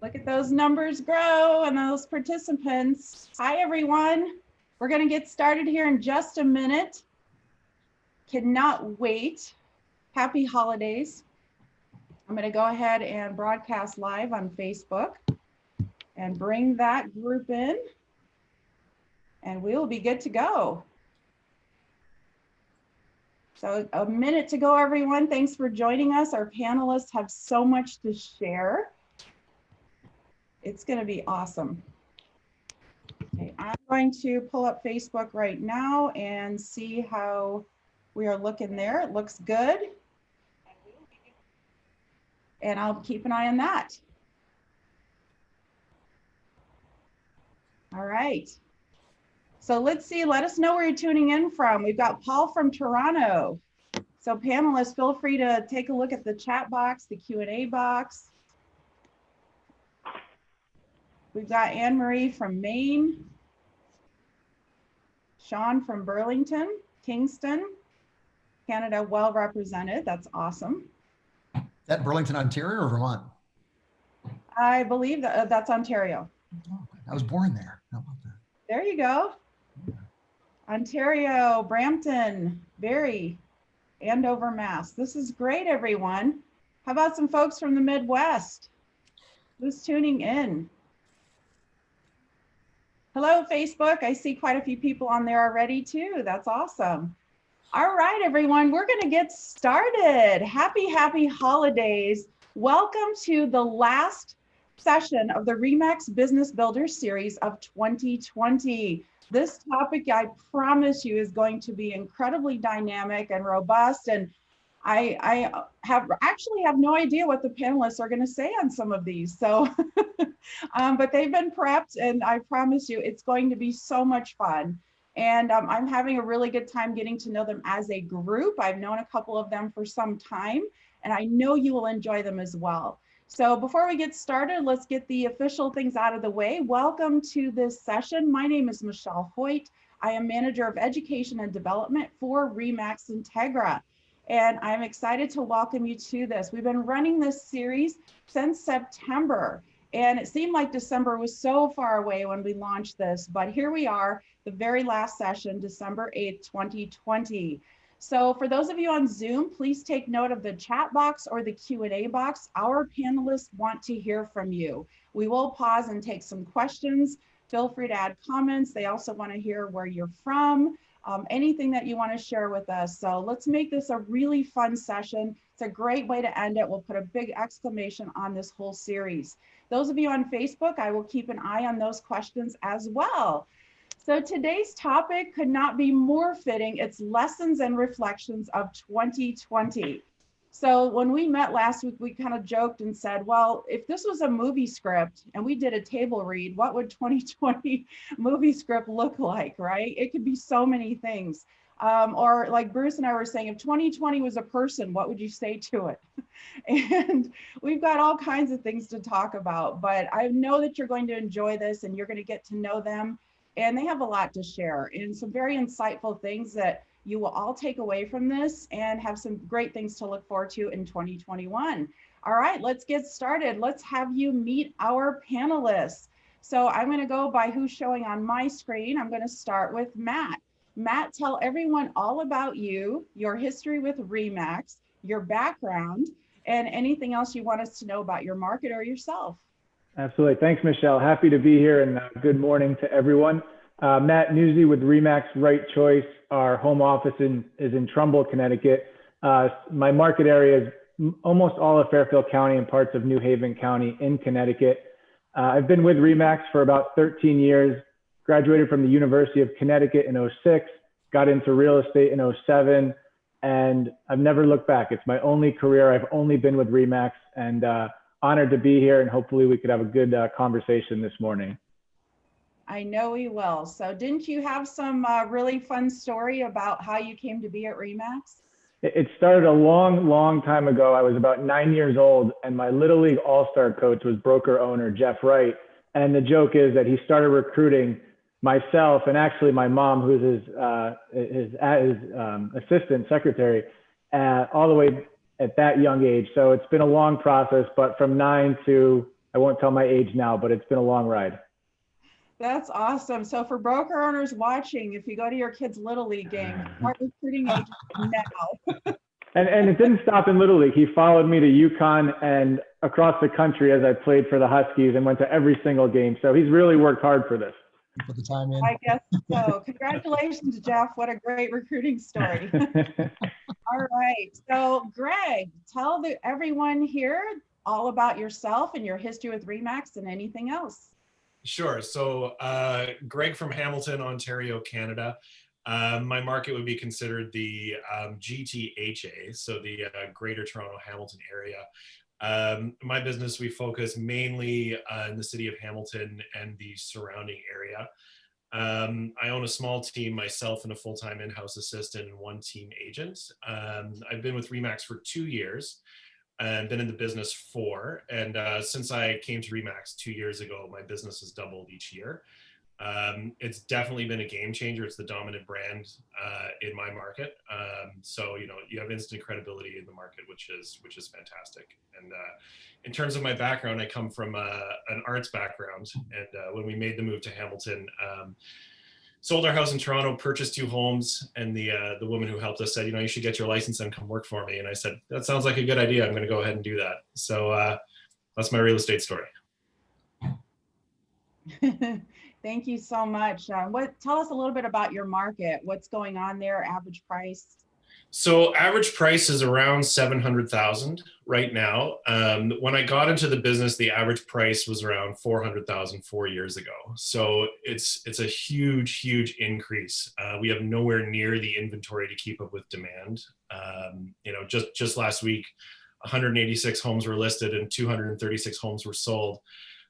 Look at those numbers grow and those participants. Hi, everyone. We're going to get started here in just a minute. Cannot wait. Happy holidays. I'm going to go ahead and broadcast live on Facebook and bring that group in, and we will be good to go. So a minute to go, everyone. Thanks for joining us. Our panelists have so much to share. It's going to be awesome. Okay, I'm going to pull up Facebook right now and see how we are looking there. It looks good. And I'll keep an eye on that. All right. So let's see, let us know where you're tuning in from. We've got Paul from Toronto. So panelists, feel free to take a look at the chat box, the Q&A box. We've got Anne-Marie from Maine. Sean from Burlington, Kingston, Canada, well represented. That's awesome. Is that Burlington, Ontario or Vermont? I believe that that's Ontario. Oh, I was born there. How about that? There you go. Yeah. Ontario, Brampton, Barrie, Andover, Mass. This is great, everyone. How about some folks from the Midwest? Who's tuning in? Hello, Facebook. I see quite a few people on there already too. That's awesome. All right, everyone, we're going to get started. Happy holidays. Welcome to the last session of the RE/MAX Business Builder series of 2020. This topic, I promise you, is going to be incredibly dynamic and robust. And I actually have no idea what the panelists are going to say on some of these. So, but they've been prepped, and I promise you, it's going to be so much fun. And I'm having a really good time getting to know them as a group. I've known a couple of them for some time, and I know you will enjoy them as well. So before we get started, let's get the official things out of the way. Welcome to this session. My name is Michelle Hoyt. I am Manager of Education and Development for RE/MAX INTEGRA. And I'm excited to welcome you to this. We've been running this series since September, and it seemed like December was so far away when we launched this, but here we are, the very last session, December 8th, 2020. So for those of you on Zoom, please take note of the chat box or the Q&A box. Our panelists want to hear from you. We will pause and take some questions. Feel free to add comments. They also want to hear where you're from. Anything that you want to share with us. So let's make this a really fun session. It's a great way to end it. We'll put a big exclamation on this whole series. Those of you on Facebook, I will keep an eye on those questions as well. So today's topic could not be more fitting. It's lessons and reflections of 2020. So when we met last week, we kind of joked and said, well, if this was a movie script and we did a table read, what would 2020 movie script look like, right? It could be so many things. Or like Bruce and I were saying, if 2020 was a person, what would you say to it? And we've got all kinds of things to talk about, but I know that you're going to enjoy this and you're going to get to know them. And they have a lot to share and some very insightful things that you will all take away from this and have some great things to look forward to in 2021. All right, let's get started. Let's have you meet our panelists. So I'm going to go by who's showing on my screen. I'm going to start with Matt. Matt, tell everyone all about you, your history with RE/MAX, your background, and anything else you want us to know about your market or yourself. Absolutely. Thanks, Michelle. Happy to be here, and good morning to everyone. Matt Newsy with RE/MAX Right Choice. Our home office is in Trumbull, Connecticut. My market area is almost all of Fairfield County and parts of New Haven County in Connecticut. I've been with RE/MAX for about 13 years, graduated from the University of Connecticut in 2006, got into real estate in 2007, and I've never looked back. It's my only career. I've only been with RE/MAX, and honored to be here, and hopefully we could have a good conversation this morning. I know we will. So didn't you have some really fun story about how you came to be at RE/MAX? It started a long time ago. I was about 9 years old, and my Little League All-Star coach was broker owner Jeff Wright. And the joke is that he started recruiting myself and actually my mom, who's his assistant secretary, all the way at that young age. So it's been a long process, but from 9 to I won't tell my age now, but it's been a long ride. That's awesome. So for broker owners watching, if you go to your kid's Little League game, start recruiting agents now. And it didn't stop in Little League. He followed me to Yukon and across the country as I played for the Huskies and went to every single game. So he's really worked hard for this. Put the time in. I guess so. Congratulations, Jeff. What a great recruiting story. All right. So Greg, tell everyone here all about yourself and your history with RE/MAX and anything else. Sure. So Greg from Hamilton, Ontario, Canada. My market would be considered the GTHA, so the Greater Toronto Hamilton area. My business, we focus mainly in the city of Hamilton and the surrounding area. I own a small team myself and a full-time in-house assistant and one team agent. I've been with RE/MAX for 2 years and been in the business 4. And since I came to RE/MAX 2 years ago, my business has doubled each year. It's definitely been a game changer. It's the dominant brand in my market. So, you know, you have instant credibility in the market, which is fantastic. And in terms of my background, I come from an arts background. And when we made the move to Hamilton, sold our house in Toronto, purchased 2 homes, and the woman who helped us said, you know, you should get your license and come work for me. And I said, that sounds like a good idea. I'm going to go ahead and do that. So that's my real estate story. Thank you so much. Tell us a little bit about your market. What's going on there? Average price? So average price is around 700,000 right now. When I got into the business, the average price was around 400,000 4 years ago. So it's a huge increase. We have nowhere near the inventory to keep up with demand. You know, just last week, 186 homes were listed and 236 homes were sold.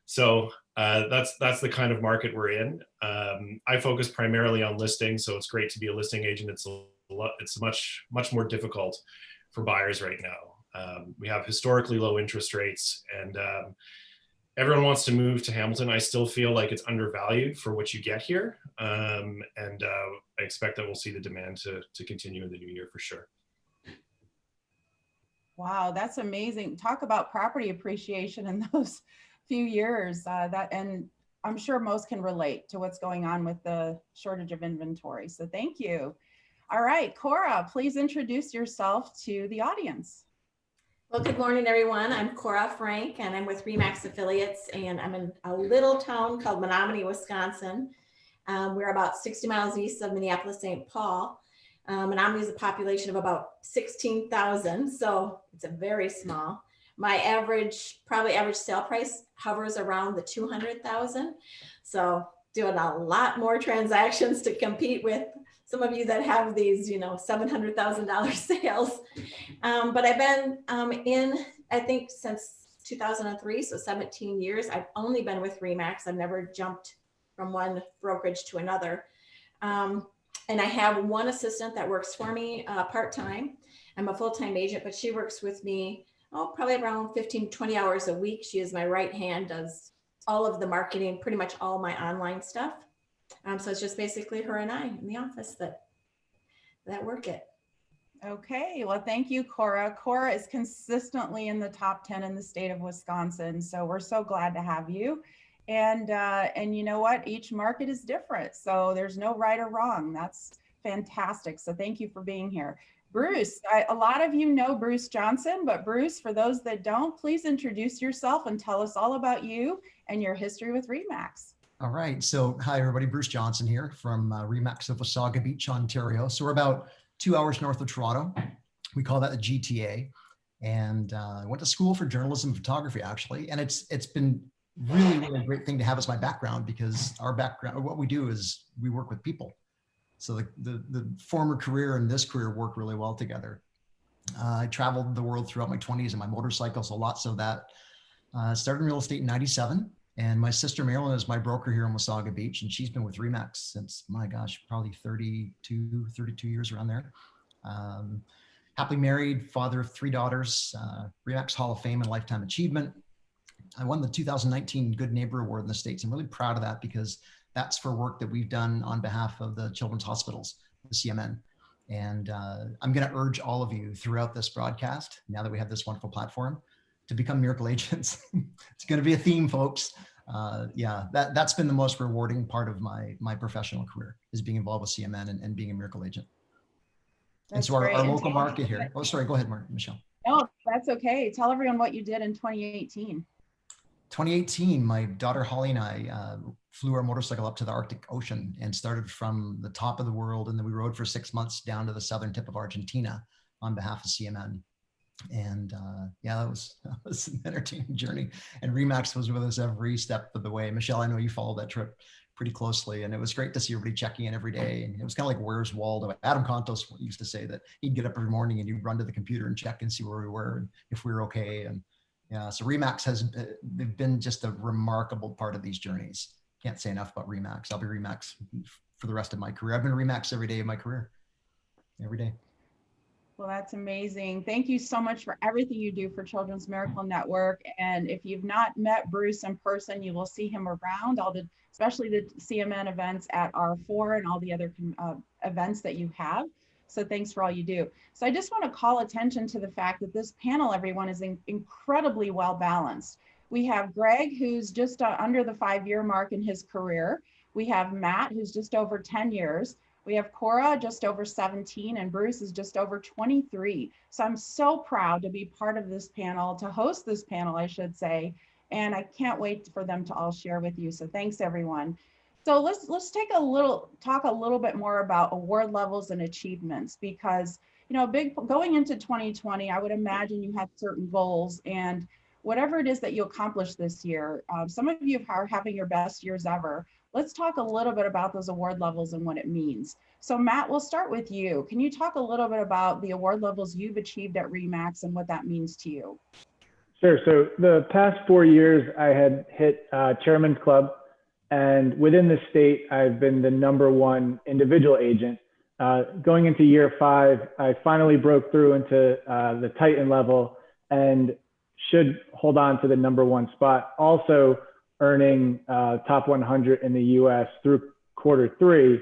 So that's the kind of market we're in. I focus primarily on listings, so it's great to be a listing agent. It's much more difficult for buyers right now. We have historically low interest rates, and everyone wants to move to Hamilton. I still feel like it's undervalued for what you get here, and I expect that we'll see the demand to continue in the new year for sure. Wow, that's amazing. Talk about property appreciation in those few years. And I'm sure most can relate to what's going on with the shortage of inventory. So thank you. All right, Cora, please introduce yourself to the audience. Well, good morning, everyone. I'm Cora Frank, and I'm with RE/MAX Affiliates, and I'm in a little town called Menominee, Wisconsin. We're about 60 miles east of Minneapolis-St. Paul. Menominee is a population of about 16,000, so it's a very small. My average sale price hovers around the 200,000. So doing a lot more transactions to compete with some of you that have these, you know, $700,000 sales. But I've been I think since 2003, so 17 years. I've only been with RE/MAX. I've never jumped from one brokerage to another. And I have one assistant that works for me part-time. I'm a full-time agent, but she works with me probably around 15, 20 hours a week. She is my right hand, does all of the marketing, pretty much all my online stuff. So it's just basically her and I in the office that work it. Okay, well, thank you, Cora. Cora is consistently in the top 10 in the state of Wisconsin. So we're so glad to have you. And you know what? Each market is different. So there's no right or wrong. That's fantastic. So thank you for being here. Bruce, a lot of you know Bruce Johnson, but Bruce, for those that don't, please introduce yourself and tell us all about you and your history with RE/MAX. All right. So hi, everybody. Bruce Johnson here from RE/MAX of Wasaga Beach, Ontario. So we're about 2 hours north of Toronto. We call that the GTA. And I went to school for journalism and photography, actually. And it's been really a great thing to have as my background, because our background, what we do is we work with people. So the former career and this career work really well together. I traveled the world throughout my 20s in my motorcycle, so lots of that. Started in real estate in 97. And my sister Marilyn is my broker here in Wasaga Beach, and she's been with RE/MAX since, my gosh, probably 32 years around there. Happily married, father of 3 daughters, RE/MAX Hall of Fame and Lifetime Achievement. I won the 2019 Good Neighbor Award in the States. I'm really proud of that, because that's for work that we've done on behalf of the children's hospitals, the CMN. And I'm going to urge all of you throughout this broadcast, now that we have this wonderful platform, to become miracle agents. It's going to be a theme, folks. Yeah, that's been the most rewarding part of my professional career, is being involved with CMN and being a miracle agent. And That's so our great. And local tell market here. Oh, sorry. Go ahead, Michelle. No, that's okay. Tell everyone what you did in 2018. 2018, my daughter Holly and I flew our motorcycle up to the Arctic Ocean and started from the top of the world. And then we rode for 6 months down to the southern tip of Argentina on behalf of CMN. And yeah, that was an entertaining journey. And Remax was with us every step of the way. Michelle, I know you followed that trip pretty closely, and it was great to see everybody checking in every day. And it was kind of like, where's Waldo? Adam Contos used to say that he'd get up every morning and he'd run to the computer and check and see where we were and if we were okay. And yeah, so Remax they've been just a remarkable part of these journeys. Can't say enough about Remax. I'll be Remax for the rest of my career. I've been Remax every day of my career, every day. Well, that's amazing. Thank you so much for everything you do for Children's Miracle Network. And if you've not met Bruce in person, you will see him around especially the CMN events at R4 and all the other events that you have. So thanks for all you do. So I just want to call attention to the fact that this panel, everyone, is incredibly well balanced. We have Greg, who's just under the 5-year mark in his career. We have Matt, who's just over 10 years. We have Cora, just over 17, and Bruce is just over 23. So I'm so proud to be part of this panel, to host this panel, I should say. And I can't wait for them to all share with you. So thanks, everyone. So let's talk a little bit more about award levels and achievements, because going into 2020, I would imagine you had certain goals, and whatever it is that you accomplish this year, some of you are having your best years ever. Let's talk a little bit about those award levels and what it means. So Matt, we'll start with you. Can you talk a little bit about the award levels you've achieved at Remax and what that means to you? Sure. So the past 4 years, I had hit Chairman's Club, and within the state, I've been the #1 individual agent. Going into year 5, I finally broke through into the Titan level and should hold on to the #1 spot. Also earning top 100 in the US through Q3.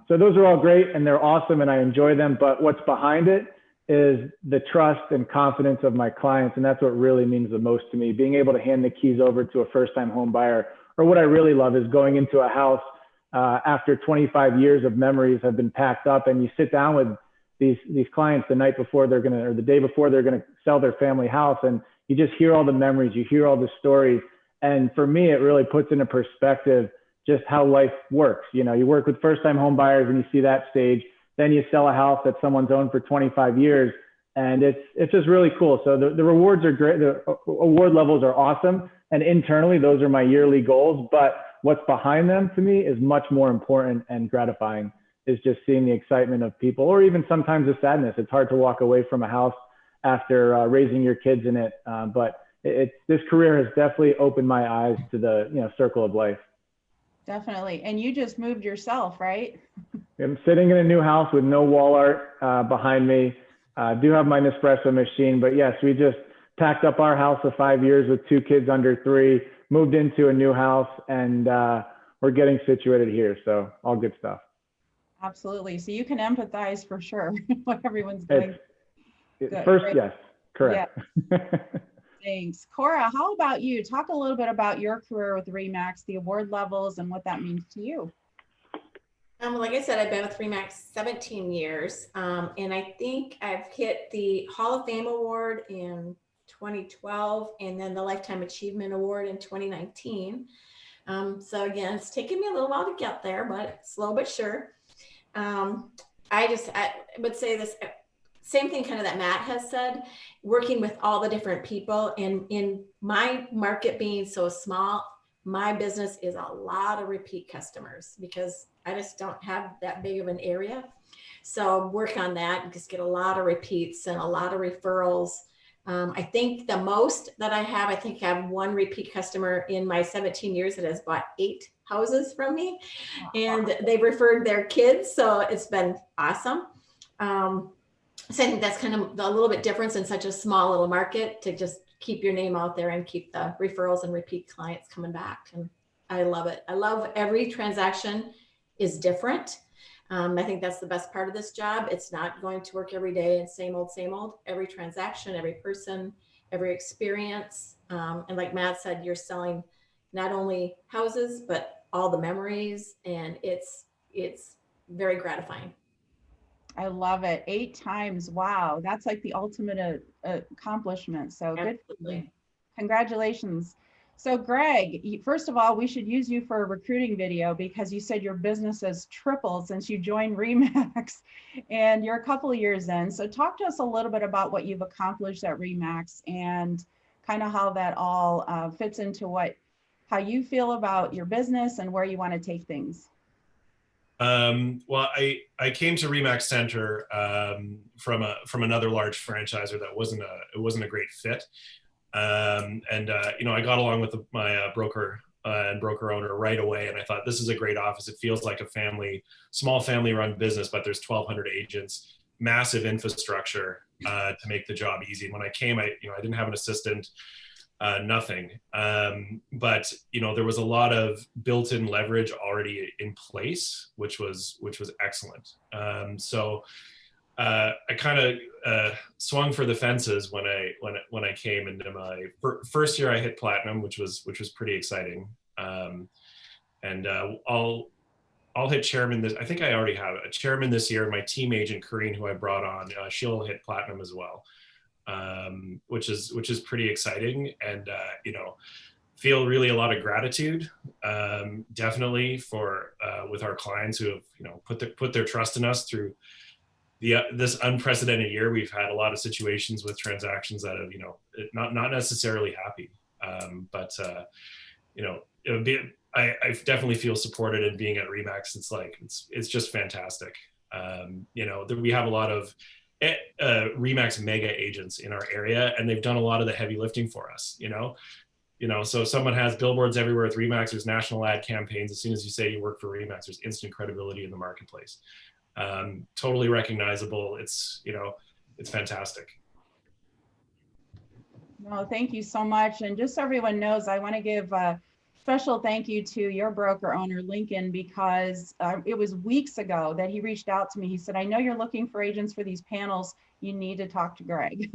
So those are all great and they're awesome and I enjoy them, but what's behind it is the trust and confidence of my clients. And that's what really means the most to me, being able to hand the keys over to a first-time home buyer. Or what I really love is going into a house after 25 years of memories have been packed up, and you sit down with these clients the night before or the day before they're gonna sell their family house, and you just hear all the memories, you hear all the stories. And for me, it really puts into perspective just how life works. You work with first-time home buyers and you see that stage, then you sell a house that someone's owned for 25 years. And it's just really cool. So the rewards are great. The award levels are awesome. And internally, those are my yearly goals. But what's behind them to me is much more important and gratifying, is just seeing the excitement of people, or even sometimes the sadness. It's hard to walk away from a house after raising your kids in it. But this career has definitely opened my eyes to the circle of life. Definitely. And you just moved yourself, right? I'm sitting in a new house with no wall art behind me. I do have my Nespresso machine, but yes, we just packed up our house of 5 years with 2 kids under 3, moved into a new house, and we're getting situated here. So all good stuff. Absolutely. So you can empathize for sure what everyone's doing. First, yes, correct. Yeah. Thanks. Cora, how about you? Talk a little bit about your career with Remax, the award levels, and what that means to you. Like I said, I've been with Remax 17 years, and I think I've hit the Hall of Fame Award in 2012, and then the Lifetime Achievement Award in 2019. So again, it's taken me a little while to get there, but slow but sure. I would say this same thing kind of that Matt has said, working with all the different people, and in my market being so small, my business is a lot of repeat customers because I just don't have that big of an area. So work on that and just get a lot of repeats and a lot of referrals. I think the most that I have 1 repeat customer in my 17 years that has bought 8 houses from me, and they've referred their kids. So it's been awesome. So I think that's kind of a little bit different in such a small little market, to just keep your name out there and keep the referrals and repeat clients coming back. And I love it. I love every transaction is different. I think that's the best part of this job. It's not going to work every day and same old, same old. Every transaction, every person every experience. And like Matt said, you're selling not only houses, but all the memories, and it's very gratifying. I love it. 8 times. Wow. That's like the ultimate accomplishment. So good for you. Absolutely. Congratulations. So Greg, first of all, we should use you for a recruiting video because you said your business has tripled since you joined RE/MAX and you're a couple of years in. So talk to us a little bit about what you've accomplished at RE/MAX and kind of how that all fits into how you feel about your business and where you want to take things. Well, I came to RE/MAX Center from another large franchisor that wasn't a great fit. You know, I got along with my broker and broker owner right away, and I thought this is a great office. It feels like a small family-run business, but there's 1,200 agents, massive infrastructure to make the job easy. And when I came, I didn't have an assistant, nothing. But you know, there was a lot of built-in leverage already in place, which was excellent. I kind of swung for the fences when I came into my first year. I hit platinum, which was pretty exciting. I'll hit chairman this. I think I already have a chairman this year. My team agent Corrine, who I brought on, she'll hit platinum as well, which is pretty exciting. And you know, feel really a lot of gratitude, definitely for with our clients who have put their trust in us through this unprecedented year. We've had a lot of situations with transactions that have not necessarily happy, but you know, I definitely feel supported, and being at RE/MAX, it's just fantastic. You know, we have a lot of RE/MAX mega agents in our area, and they've done a lot of the heavy lifting for us. So someone has billboards everywhere with RE/MAX. There's national ad campaigns. As soon as you say you work for RE/MAX, there's instant credibility in the marketplace. Totally recognizable. It's fantastic. No, thank you so much. And just so everyone knows, I want to give a special thank you to your broker owner, Lincoln, because it was weeks ago that he reached out to me. He said, I know you're looking for agents for these panels. You need to talk to Greg.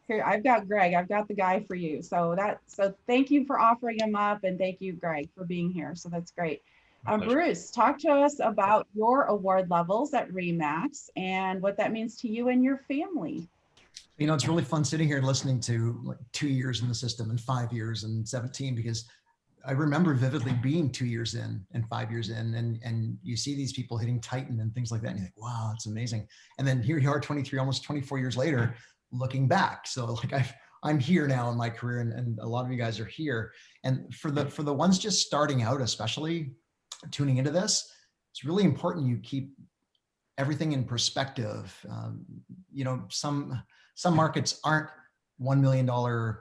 Here, I've got Greg. I've got the guy for you. So thank you for offering him up, and thank you, Greg, for being here. So that's great. Bruce, talk to us about your award levels at RE/MAX and what that means to you and your family. You know, it's really fun sitting here listening to like 2 years in the system and 5 years and 17, because I remember vividly being 2 years in and 5 years in, and you see these people hitting Titan and things like that, and you're like, wow, it's amazing. And then here you are 23, almost 24 years later, looking back. So like I'm here now in my career, and a lot of you guys are here. And for the ones just starting out, especially tuning into this, it's really important you keep everything in perspective. You know, some markets aren't $1 million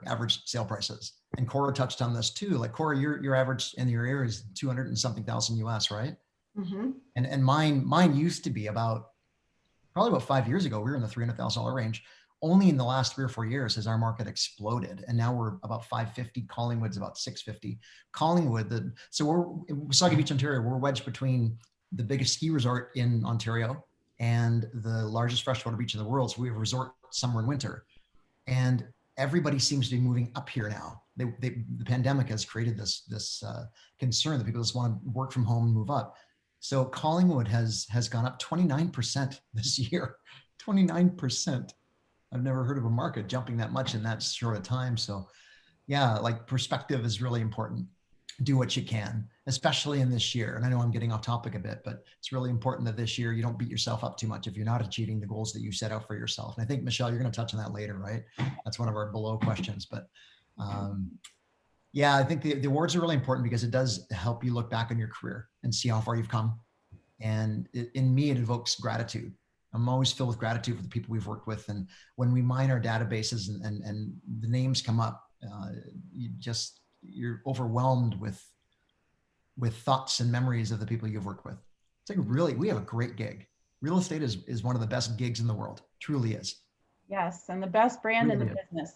average sale prices. And Cora touched on this too. Like Cora, your average in your area is 200 and something thousand US, right? Mm-hmm. And mine used to be probably about 5 years ago, we were in the $300,000 range. Only in the last 3 or 4 years has our market exploded. And now we're about 550. Collingwood's about 650. Collingwood, so we're in Wasaga Beach, Ontario. We're wedged between the biggest ski resort in Ontario and the largest freshwater beach in the world. So we have a resort summer and winter. And everybody seems to be moving up here now. The pandemic has created this concern that people just want to work from home and move up. So Collingwood has gone up 29% this year, 29%. I've never heard of a market jumping that much in that short a time. So yeah, like perspective is really important. Do what you can, especially in this year. And I know I'm getting off topic a bit, but it's really important that this year you don't beat yourself up too much if you're not achieving the goals that you set out for yourself. And I think, Michelle, you're going to touch on that later, right? That's one of our below questions. But yeah, I think the awards are really important because it does help you look back on your career and see how far you've come. And in me, it evokes gratitude. I'm always filled with gratitude for the people we've worked with. And when we mine our databases and the names come up, you're overwhelmed with thoughts and memories of the people you've worked with. It's like, really, we have a great gig. Real estate is one of the best gigs in the world. Truly is. Yes, and the best brand in the business.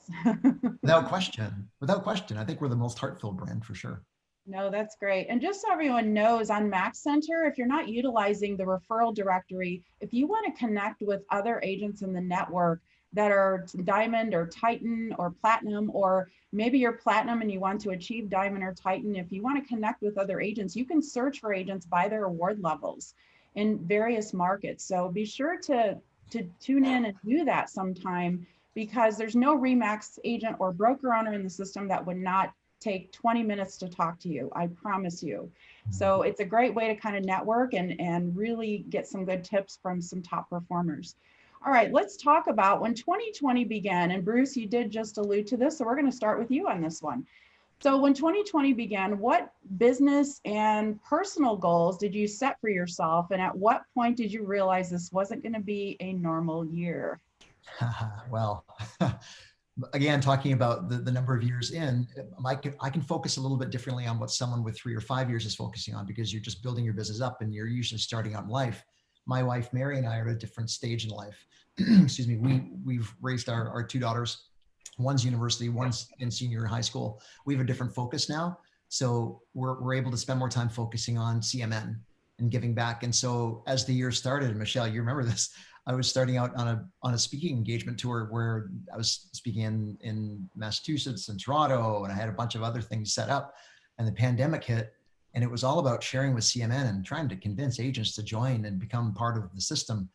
Without question. I think we're the most heart-filled brand for sure. No, that's great. And just so everyone knows, on Max Center, if you're not utilizing the referral directory, if you want to connect with other agents in the network, that are diamond or Titan or platinum, or maybe you're platinum and you want to achieve diamond or Titan. If you want to connect with other agents, you can search for agents by their award levels in various markets. So be sure to tune in and do that sometime, because there's no RE/MAX agent or broker owner in the system that would not take 20 minutes to talk to you. I promise you. So it's a great way to kind of network and really get some good tips from some top performers. All right, let's talk about when 2020 began. And Bruce, you did just allude to this, so we're going to start with you on this one. So when 2020 began, what business and personal goals did you set for yourself? And at what point did you realize this wasn't going to be a normal year? Well, again, talking about the number of years in, I can focus a little bit differently on what someone with 3 or 5 years is focusing on, because you're just building your business up and you're usually starting out in life. My wife, Mary, and I are at a different stage in life. Excuse me. We've raised our 2 daughters. One's university, one's in senior high school. We have a different focus now. So we're able to spend more time focusing on CMN and giving back. And so as the year started, and Michelle, you remember this, I was starting out on a speaking engagement tour where I was speaking in Massachusetts and Toronto, and I had a bunch of other things set up, and the pandemic hit, and it was all about sharing with CMN and trying to convince agents to join and become part of the system.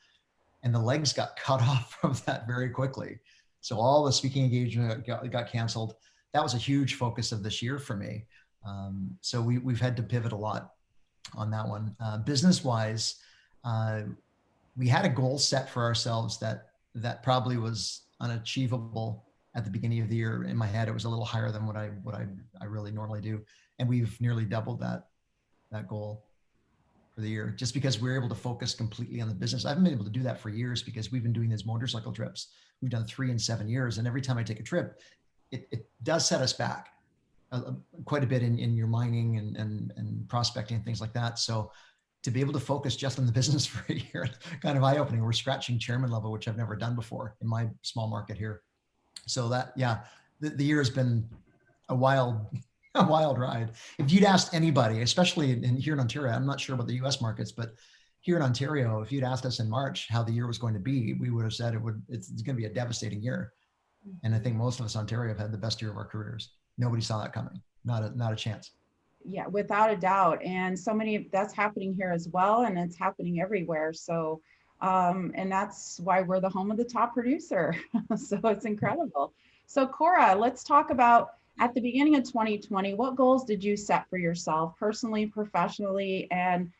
And the legs got cut off from that very quickly. So all the speaking engagement got canceled. That was a huge focus of this year for me. So we've had to pivot a lot on that one. Business-wise, we had a goal set for ourselves that probably was unachievable at the beginning of the year. In my head, it was a little higher than what I really normally do, and we've nearly doubled that goal for the year, just because we're able to focus completely on the business. I haven't been able to do that for years because we've been doing these motorcycle trips. We've done 3 in 7 years, and every time I take a trip, it does set us back quite a bit in your mining and prospecting and things like that. So to be able to focus just on the business for a year, kind of eye-opening. We're scratching chairman level, which I've never done before in my small market here. So that, yeah, the year has been a wild ride. If you'd asked anybody, especially here in Ontario, I'm not sure about the US markets, but here in Ontario, if you'd asked us in March how the year was going to be, we would have said it's going to be a devastating year. And I think most of us in Ontario have had the best year of our careers. Nobody saw that coming. Not a chance. Yeah, without a doubt. And so many, that's happening here as well. And it's happening everywhere. So, and that's why we're the home of the top producer. So it's incredible. So Cora, let's talk about at the beginning of 2020, what goals did you set for yourself personally, professionally, and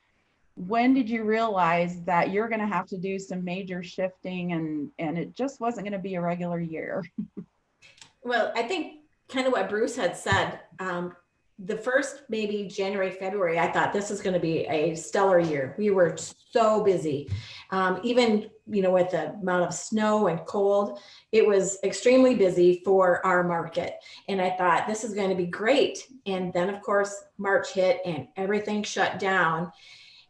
when did you realize that you're going to have to do some major shifting and it just wasn't going to be a regular year? Well, I think kind of what Bruce had said, the first maybe January, February, I thought this is going to be a stellar year. We were so busy. Even, with the amount of snow and cold, it was extremely busy for our market. And I thought this is going to be great. And then of course, March hit and everything shut down.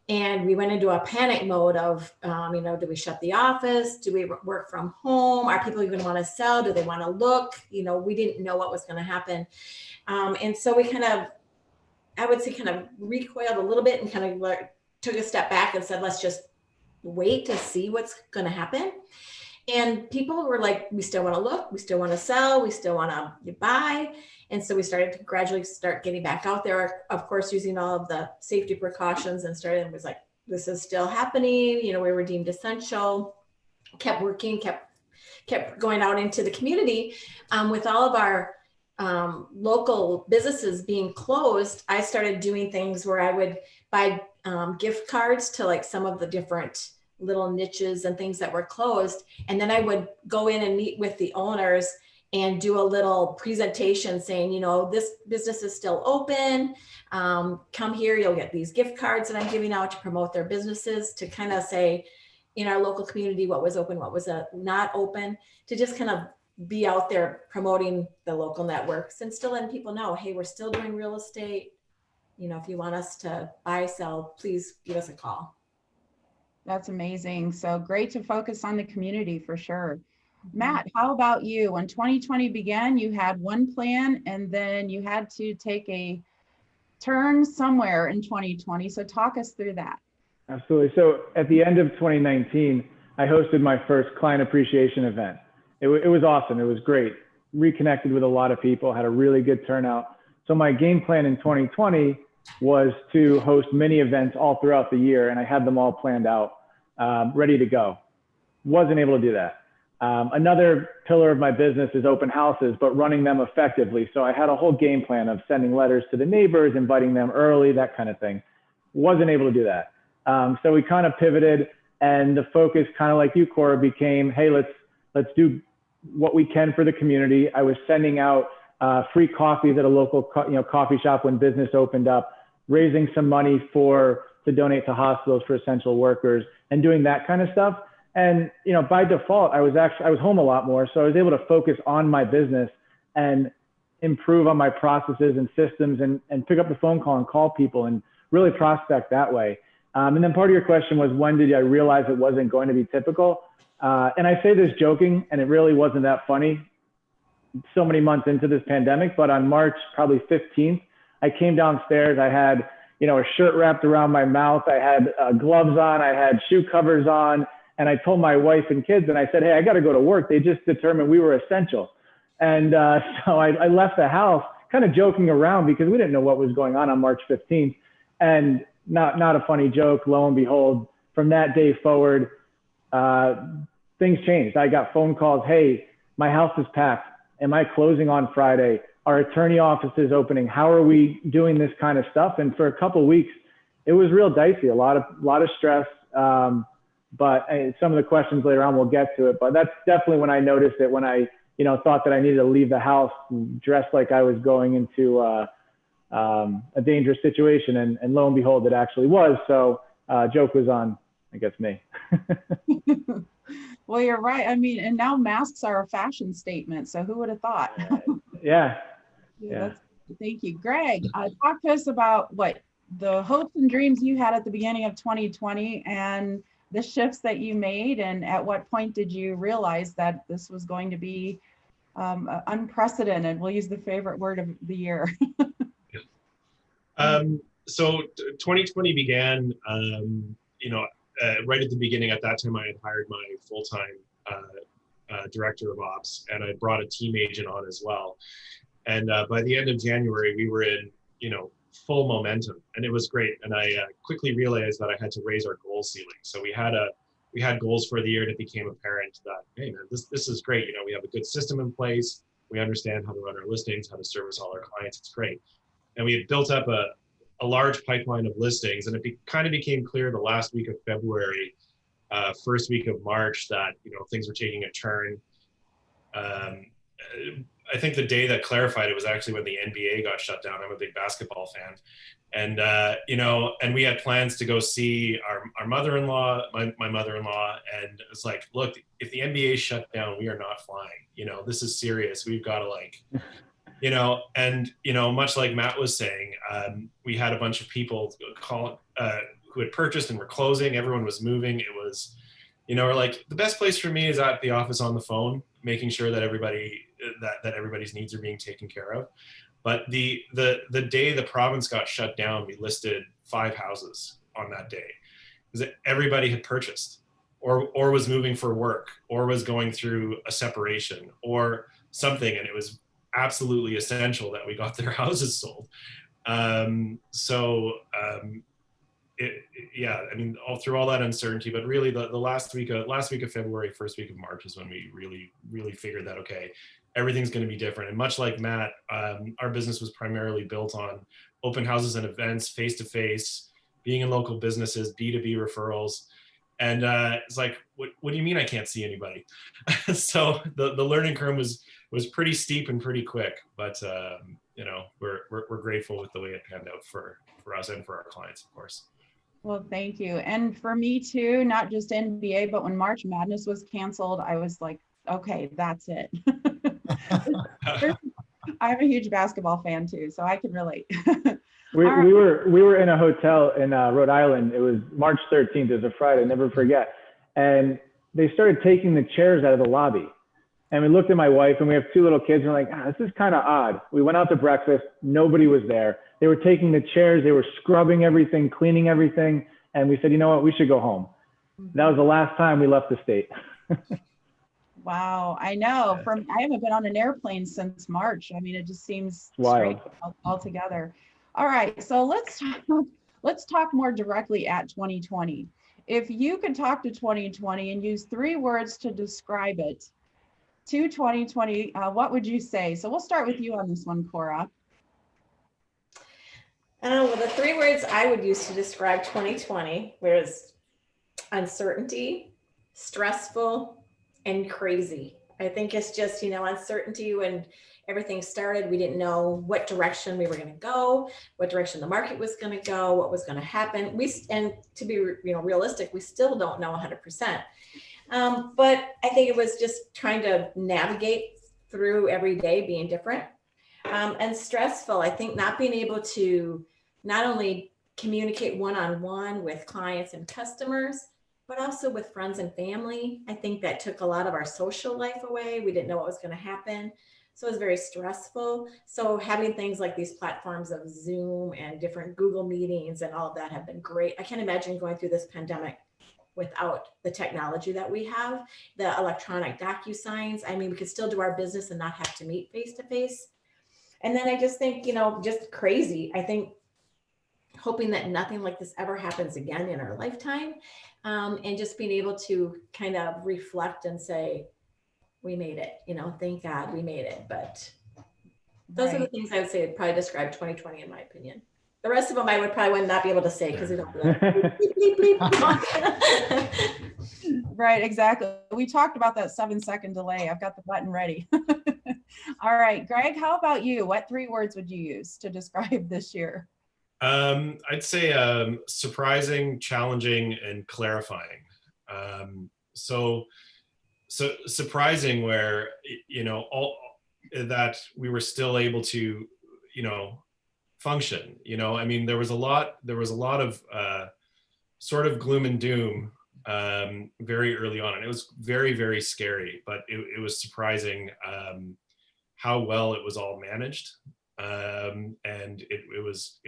And we went into a panic mode of, do we shut the office? Do we work from home? Are people even want to sell? Do they want to look? We didn't know what was going to happen. And so we I would say recoiled a little bit and kind of took a step back and said, let's just wait to see what's going to happen. And people were like, we still want to look, we still want to sell, we still want to buy. And so we started to gradually start getting back out there, of course, using all of the safety precautions, and was like, this is still happening. We were deemed essential, kept working, kept going out into the community. With all of our local businesses being closed, I started doing things where I would buy gift cards to like some of the different little niches and things that were closed. And then I would go in and meet with the owners and do a little presentation saying, this business is still open. Come here, you'll get these gift cards that I'm giving out to promote their businesses, to kind of say in our local community what was open, what was not open, to just kind of be out there promoting the local networks and still letting people know, hey, we're still doing real estate. If you want us to buy, sell, please give us a call. That's amazing. So great to focus on the community for sure. Matt, how about you? When 2020 began, you had one plan and then you had to take a turn somewhere in 2020. So talk us through that. Absolutely. So at the end of 2019, I hosted my first client appreciation event. it was awesome. It was great. Reconnected with a lot of people, had a really good turnout. So my game plan in 2020 was to host mini events all throughout the year, and I had them all planned out, ready to go. Wasn't able to do that. Another pillar of my business is open houses, but running them effectively. So I had a whole game plan of sending letters to the neighbors, inviting them early, that kind of thing. Wasn't able to do that. So we kind of pivoted, and the focus, kind of like you, Cora, became, hey, let's do what we can for the community. I was sending out free coffees at a local coffee shop when business opened up, raising some money to donate to hospitals for essential workers, and doing that kind of stuff. And by default, I was home a lot more, so I was able to focus on my business and improve on my processes and systems, and pick up the phone call and call people and really prospect that way. And then part of your question was, when did I realize it wasn't going to be typical? And I say this joking, and it really wasn't that funny so many months into this pandemic, but on March probably 15th, I came downstairs. I had a shirt wrapped around my mouth. I had gloves on. I had shoe covers on. And I told my wife and kids, and I said, hey, I got to go to work. They just determined we were essential. And so I left the house kind of joking around, because we didn't know what was going on March 15th. And not a funny joke. Lo and behold, from that day forward, things changed. I got phone calls. Hey, my house is packed. Am I closing on Friday? Our attorney office is opening. How are we doing this kind of stuff? And for a couple of weeks, it was real dicey, a lot of stress. But some of the questions later on, we'll get to it. But that's definitely when I noticed it, when I, thought that I needed to leave the house dressed like I was going into a dangerous situation. And lo and behold, it actually was. So joke was on, I guess, me. Well, you're right. I mean, and now masks are a fashion statement. So who would have thought? Yeah. Thank you. Greg, talk to us about what the hopes and dreams you had at the beginning of 2020 and the shifts that you made, and at what point did you realize that this was going to be unprecedented? We'll use the favorite word of the year. So 2020 began, right at the beginning. At that time, I had hired my full-time director of ops, and I brought a team agent on as well. And by the end of January, we were in, full momentum, and it was great. And I quickly realized that I had to raise our goal ceiling. So we had goals for the year, and it became apparent that, hey man, this is great. We have a good system in place. We understand how to run our listings, how to service all our clients. It's great. And we had built up a large pipeline of listings, and it kind of became clear the last week of February, first week of March, that things were taking a turn. I think the day that clarified it was actually when the NBA got shut down. I'm a big basketball fan. And, and we had plans to go see our mother-in-law, my mother-in-law. And it's like, look, if the NBA shut down, we are not flying. This is serious. We've got to much like Matt was saying, we had a bunch of people who had purchased and were closing. Everyone was moving. It was, we're like, the best place for me is at the office on the phone, making sure that everybody's needs are being taken care of. But the day the province got shut down, we listed 5 houses on that day, because everybody had purchased or was moving for work or was going through a separation or something, and it was absolutely essential that we got their houses sold. All through all that uncertainty, but really the last week of February, first week of March is when we really figured that, okay, everything's going to be different. And much like Matt, our business was primarily built on open houses and events, face-to-face, being in local businesses, B2B referrals. And it's like, what do you mean I can't see anybody? So the learning curve was pretty steep and pretty quick, but we're grateful with the way it panned out for us and for our clients, of course. Well, thank you. And for me too, not just NBA, but when March Madness was canceled, I was like, okay, that's it. I'm a huge basketball fan too, so I can relate. We were in a hotel in Rhode Island. It was March 13th. It was a Friday, never forget. And they started taking the chairs out of the lobby. And we looked at my wife, and we have 2 little kids, and we're like, this is kind of odd. We went out to breakfast. Nobody was there. They were taking the chairs. They were scrubbing everything, cleaning everything. And we said, you know what? We should go home. That was the last time we left the state. Wow, I know. I haven't been on an airplane since March. I mean, it just seems Wild. strange altogether. All right, so let's talk more directly at 2020. If you could talk to 2020 and use 3 words to describe it to 2020, what would you say? So we'll start with you on this one, Cora. Well, the 3 words I would use to describe 2020 was uncertainty, stressful, and crazy. I think it's just, uncertainty. When everything started, we didn't know what direction we were going to go, what direction the market was going to go, what was going to happen. And to be realistic, we still don't know 100%. But I think it was just trying to navigate through every day being different. And stressful. I think not being able to not only communicate one-on-one with clients and customers, but also with friends and family. I think that took a lot of our social life away. We didn't know what was going to happen. So it was very stressful. So having things like these platforms of Zoom and different Google meetings and all of that have been great. I can't imagine going through this pandemic without the technology that we have, the electronic DocuSigns. I mean, we could still do our business and not have to meet face to face. And then I just think, just crazy. I think hoping that nothing like this ever happens again in our lifetime, and just being able to kind of reflect and say, we made it, thank God we made it. But those are the things I would say would probably describe 2020 in my opinion. The rest of them I would probably not be able to say because we don't bleep, bleep, bleep. Right, exactly. We talked about that 7-second delay. I've got the button ready. All right, Greg, how about you? What 3 words would you use to describe this year? I'd say surprising, challenging, and clarifying. So surprising where, all that we were still able to, function. I mean, there was a lot of sort of gloom and doom very early on, and it was very, very scary, but it was surprising how well it was all managed. And it was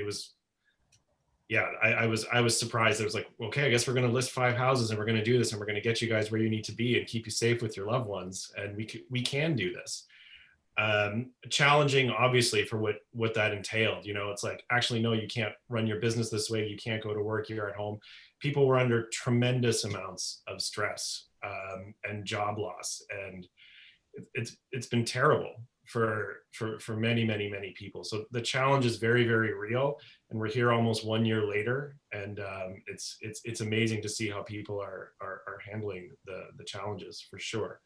yeah, I was surprised. It was like, okay, I guess we're going to list 5 houses and we're going to do this and we're going to get you guys where you need to be and keep you safe with your loved ones, and we can do this. Challenging, obviously, for what that entailed. It's like, actually, no, you can't run your business this way. You can't go to work. You're at home. People were under tremendous amounts of stress and job loss, and it's been terrible for many, many, many people. So the challenge is very, very real, and we're here almost 1 year later, and it's amazing to see how people are handling the challenges, for sure.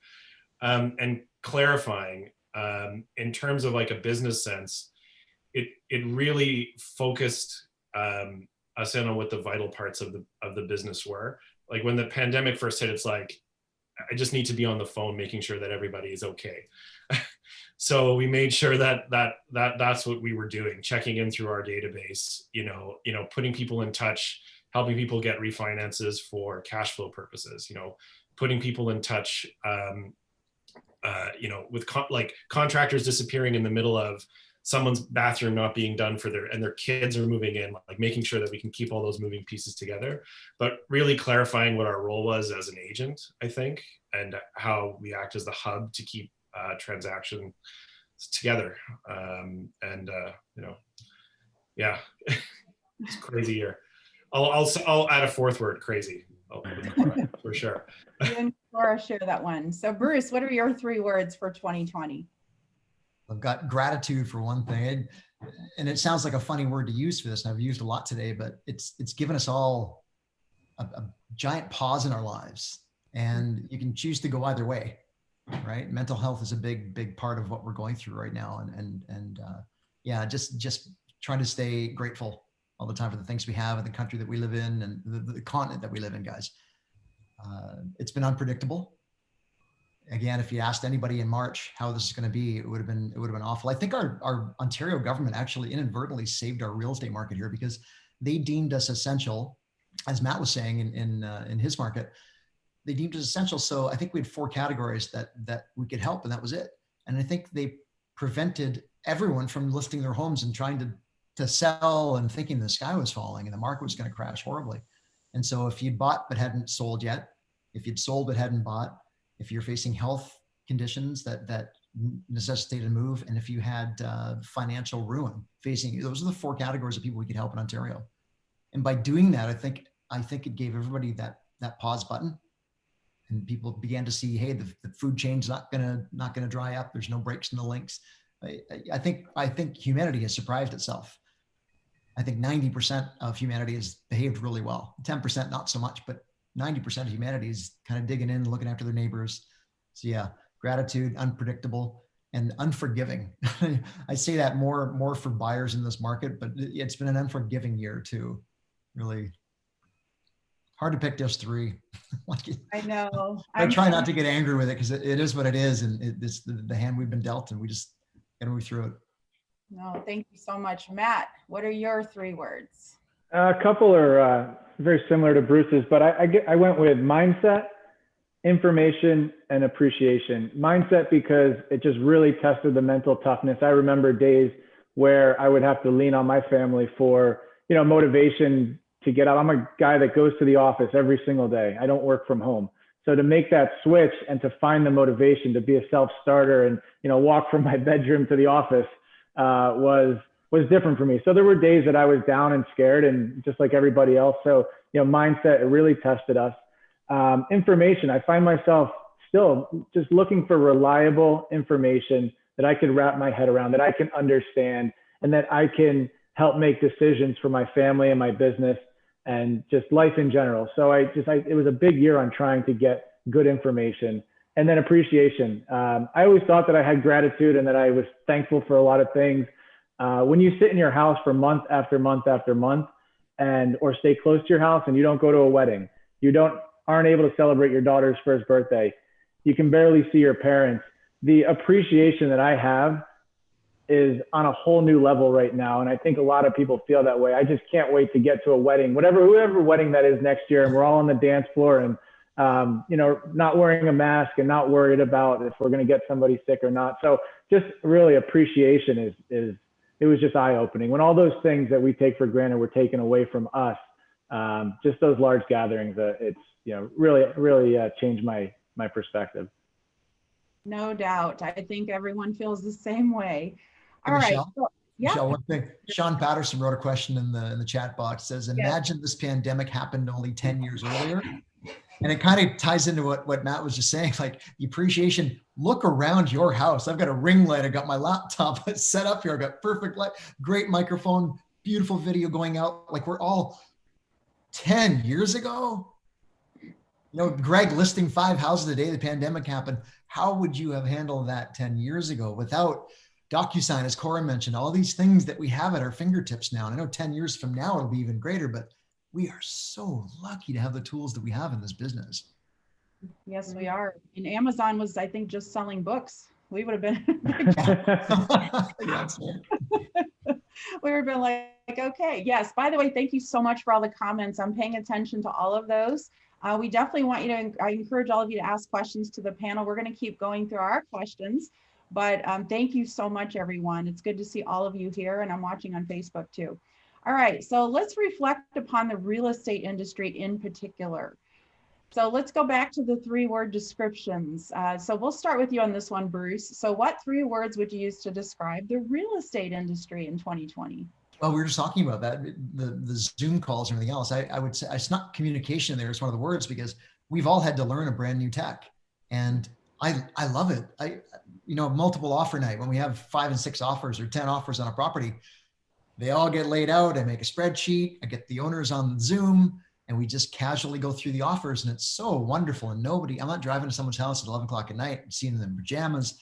And clarifying, in terms of like a business sense, it really focused us in on what the vital parts of the business were. Like when the pandemic first hit, it's like, I just need to be on the phone making sure that everybody is okay. So we made sure that's what we were doing, checking in through our database, putting people in touch, helping people get refinances for cash flow purposes, putting people in touch, with contractors disappearing in the middle of someone's bathroom not being done and their kids are moving in, like making sure that we can keep all those moving pieces together, but really clarifying what our role was as an agent, I think, and how we act as the hub to keep transaction together. Yeah, it's a crazy year. I'll add a 4th word, crazy, for sure. You and Laura share that one. So Bruce, what are your 3 words for 2020? I've got gratitude for one thing, and it sounds like a funny word to use for this, and I've used a lot today, but it's given us all a giant pause in our lives, and you can choose to go either way, right? Mental health is a big part of what we're going through right now, and yeah, just trying to stay grateful all the time for the things we have and the country that we live in and the continent that we live in, guys. It's been unpredictable. Again, if you asked anybody in March how this is going to be, it would have been awful. I think our Ontario government actually inadvertently saved our real estate market here, because they deemed us essential, as Matt was saying in his market. They deemed us essential. So I think we had 4 categories that we could help, and that was it. And I think they prevented everyone from listing their homes and trying to sell and thinking the sky was falling and the market was going to crash horribly. And so if you'd bought but hadn't sold yet, if you'd sold but hadn't bought, if you're facing health conditions that necessitated a move, and if you had financial ruin facing you. Those are the 4 categories of people we could help in Ontario. And by doing that, I think it gave everybody that pause button, and people began to see, hey, the food chain's not gonna dry up. There's no breaks in the links. I think humanity has surprised itself. I think 90% of humanity has behaved really well. 10% not so much, but 90% of humanity is kind of digging in and looking after their neighbors. So yeah, gratitude, unpredictable, and unforgiving. I say that more for buyers in this market, but it's been an unforgiving year too. Really hard to pick just 3. I know. I try not to get angry with it because it is what it is, and it's the hand we've been dealt, and we just got to move through it. No, thank you so much. Matt, what are your 3 words? A couple are very similar to Bruce's, but I went with mindset, information, and appreciation. Mindset because it just really tested the mental toughness. I remember days where I would have to lean on my family for, motivation to get out. I'm a guy that goes to the office every single day. I don't work from home. So to make that switch and to find the motivation to be a self-starter and, walk from my bedroom to the office was different for me. So there were days that I was down and scared, and just like everybody else. So, mindset, it really tested us. Information, I find myself still just looking for reliable information that I can wrap my head around, that I can understand, and that I can help make decisions for my family and my business and just life in general. So it was a big year on trying to get good information. And then appreciation. I always thought that I had gratitude and that I was thankful for a lot of things. When you sit in your house for month after month after month, or stay close to your house, and you don't go to a wedding, aren't able to celebrate your daughter's first birthday, you can barely see your parents. The appreciation that I have is on a whole new level right now, and I think a lot of people feel that way. I just can't wait to get to a wedding, whoever wedding that is next year, and we're all on the dance floor and not wearing a mask and not worried about if we're going to get somebody sick or not. So just really appreciation it was just eye-opening when all those things that we take for granted were taken away from us. Just those large gatherings, it's really changed my perspective. No doubt. I think everyone feels the same way. All Michelle, right. So, yeah. Michelle, one thing. Sean Patterson wrote a question in the chat box. Says, imagine this pandemic happened only 10 years earlier. And it kind of ties into what Matt was just saying, like the appreciation. Look around your house. I've got a ring light. I got my laptop set up here. I've got perfect light, great microphone, beautiful video going out. Like we're all 10 years ago. Greg listing 5 houses a day, the pandemic happened. How would you have handled that 10 years ago without DocuSign, as Cora mentioned, all these things that we have at our fingertips now? And I know 10 years from now, it'll be even greater, but we are so lucky to have the tools that we have in this business. Yes, we are. And Amazon was, I think, just selling books. We would have been, we would have been like, okay, yes. By the way, thank you so much for all the comments. I'm paying attention to all of those. We definitely want you to, I encourage all of you to ask questions to the panel. We're going to keep going through our questions, but thank you so much, everyone. It's good to see all of you here, and I'm watching on Facebook too. All right, so let's reflect upon the real estate industry in particular. So let's go back to the 3-word descriptions. So we'll start with you on this one, Bruce. So what 3 words would you use to describe the real estate industry in 2020? Well, we were just talking about that, the Zoom calls and everything else. I would say I snuck communication there as one of the words because we've all had to learn a brand new tech, and I love it. Multiple offer night, when we have 5 and 6 offers or 10 offers on a property, they all get laid out. I make a spreadsheet. I get the owners on Zoom, and we just casually go through the offers, and it's so wonderful. And I'm not driving to someone's house at 11 o'clock at night and seeing them in pajamas.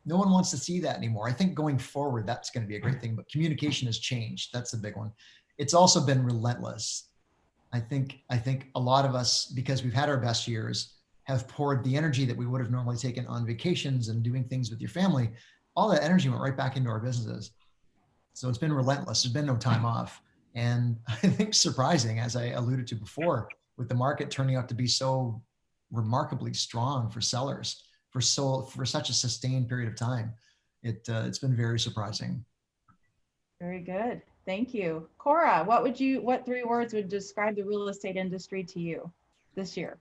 No one wants to see that anymore. I think going forward, that's going to be a great thing, but communication has changed. That's the big one. It's also been relentless. I think a lot of us, because we've had our best years, have poured the energy that we would have normally taken on vacations and doing things with your family. All that energy went right back into our businesses. So it's been relentless. There's been no time off. And I think surprising, as I alluded to before, with the market turning out to be so remarkably strong for sellers for such a sustained period of time, it's been very surprising. Very good. Thank you. Cora, what 3 words would describe the real estate industry to you this year?